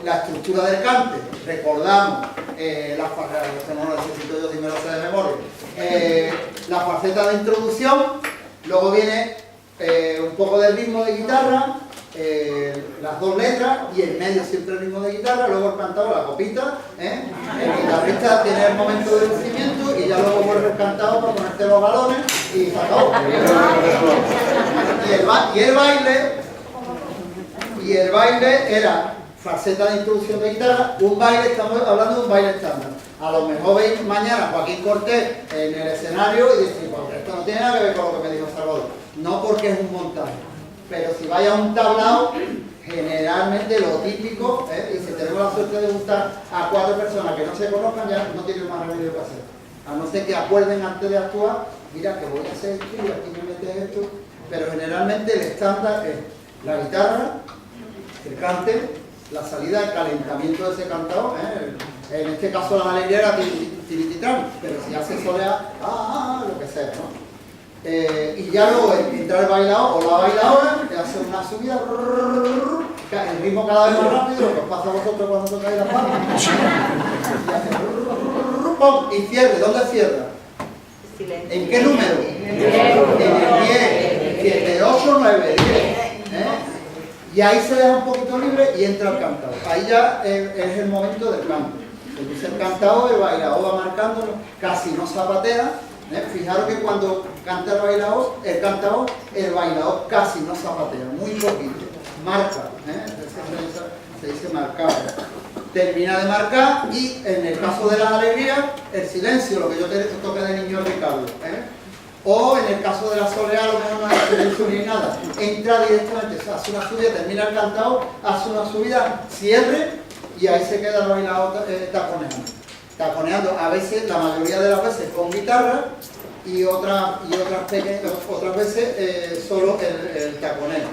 la estructura del cante, recordamos no necesito yo si me lo sé de memoria, la faceta de introducción, luego viene un poco del ritmo de guitarra, las dos letras y en medio siempre el ritmo de guitarra, luego el cantado, la copita, el guitarrista tiene el momento de lucimiento y ya luego vuelve el cantado para ponerte los balones y se acabó. Y el baile era faceta de introducción de guitarra, un baile, estamos hablando de un baile estándar. A lo mejor veis mañana a Joaquín Cortés en el escenario y decís, pues esto no tiene nada que ver con lo que me dijo Salvador. No porque es un montaje, pero si vais a un tablao, generalmente lo típico, y si tenemos la suerte de juntar a 4 personas que no se conozcan, ya no tienen más remedio que hacer. A no ser que acuerden antes de actuar, mira que voy a hacer esto y aquí me metes esto, pero generalmente el estándar es la guitarra, el cante, la salida, el calentamiento de ese cantado, en este caso la alegría era tirititán, pero si hace soleá, lo que sea, ¿no? Y ya luego entra el bailador o la bailadora, que hace una subida, el ritmo cada vez más rápido, lo que os pasa a vosotros cuando tocáis las palmas, y cierre, ¿dónde cierra? ¿En qué número? En el 10, 7, 8, 9, 10. Y ahí se deja un poquito libre y entra el cantado. Ahí ya es el momento del canto. Entonces el cantado, el bailador va marcándolo, casi no zapatea. Fijaros que cuando canta el cantado, el bailador casi no zapatea, muy poquito. Marca, se dice marcar. Termina de marcar y en el caso de la alegría, el silencio, lo que yo te toqué de niño Ricardo. O en el caso de la soleá, a lo mejor no hay silencio ni nada. Entra directamente, hace una subida, termina el cantado, hace una subida, cierre y ahí se queda el bailador taconeando. Taconeando, a veces, la mayoría de las veces con guitarra y otras veces solo el taconeo.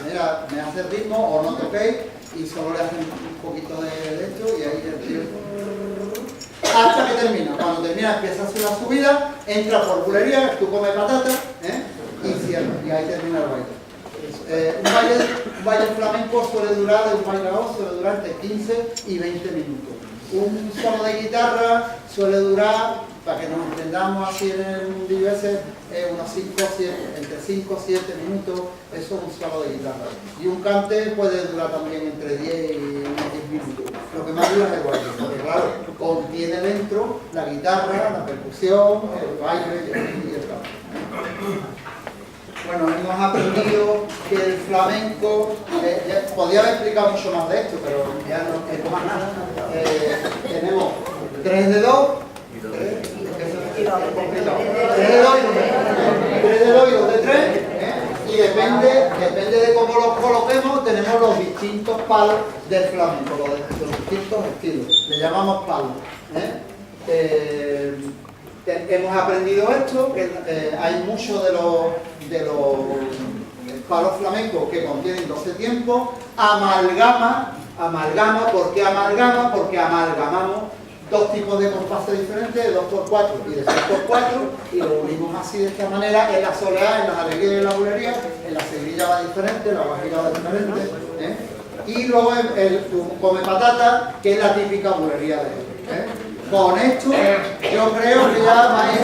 Mira, me hace ritmo o no toquéis y solo le hacen un poquito de esto y ahí el tío hasta que termina. Cuando termina empieza a hacer la subida, entra por bulería, tú comes patata y cierra, y ahí termina el baile. Un baile flamenco suele durar, de un bailador suele durar entre 15 y 20 minutos. Un solo de guitarra suele durar, para que nos entendamos así en el mundillo ese, unos 5 o 7, entre 5 y 7 minutos, eso es un solo de guitarra. Y un cante puede durar también entre 10 y 10 minutos. Lo que más dura es el baile, porque claro, contiene dentro la guitarra, la percusión, el baile y el cante. Bueno, hemos aprendido que el flamenco, podría haber explicado mucho más de esto, pero ya no tengo más nada. Tenemos 3 de 2, 3 de 2 y 2 de 3, y depende de cómo los coloquemos, tenemos los distintos palos del flamenco, los distintos estilos, le llamamos palos. Hemos aprendido esto, que hay muchos de los palos flamencos que contienen 12 tiempos. Amalgama, ¿por qué amalgama? Porque amalgamamos dos tipos de compases diferentes, de 2x4 y de 6x4, y lo unimos así de esta manera en la soleá, en las alegrías y en la bulería. En la seguirilla va diferente, en la guajira va diferente, y luego el come patata, que es la típica bulería de él. Con esto yo creo que ya vais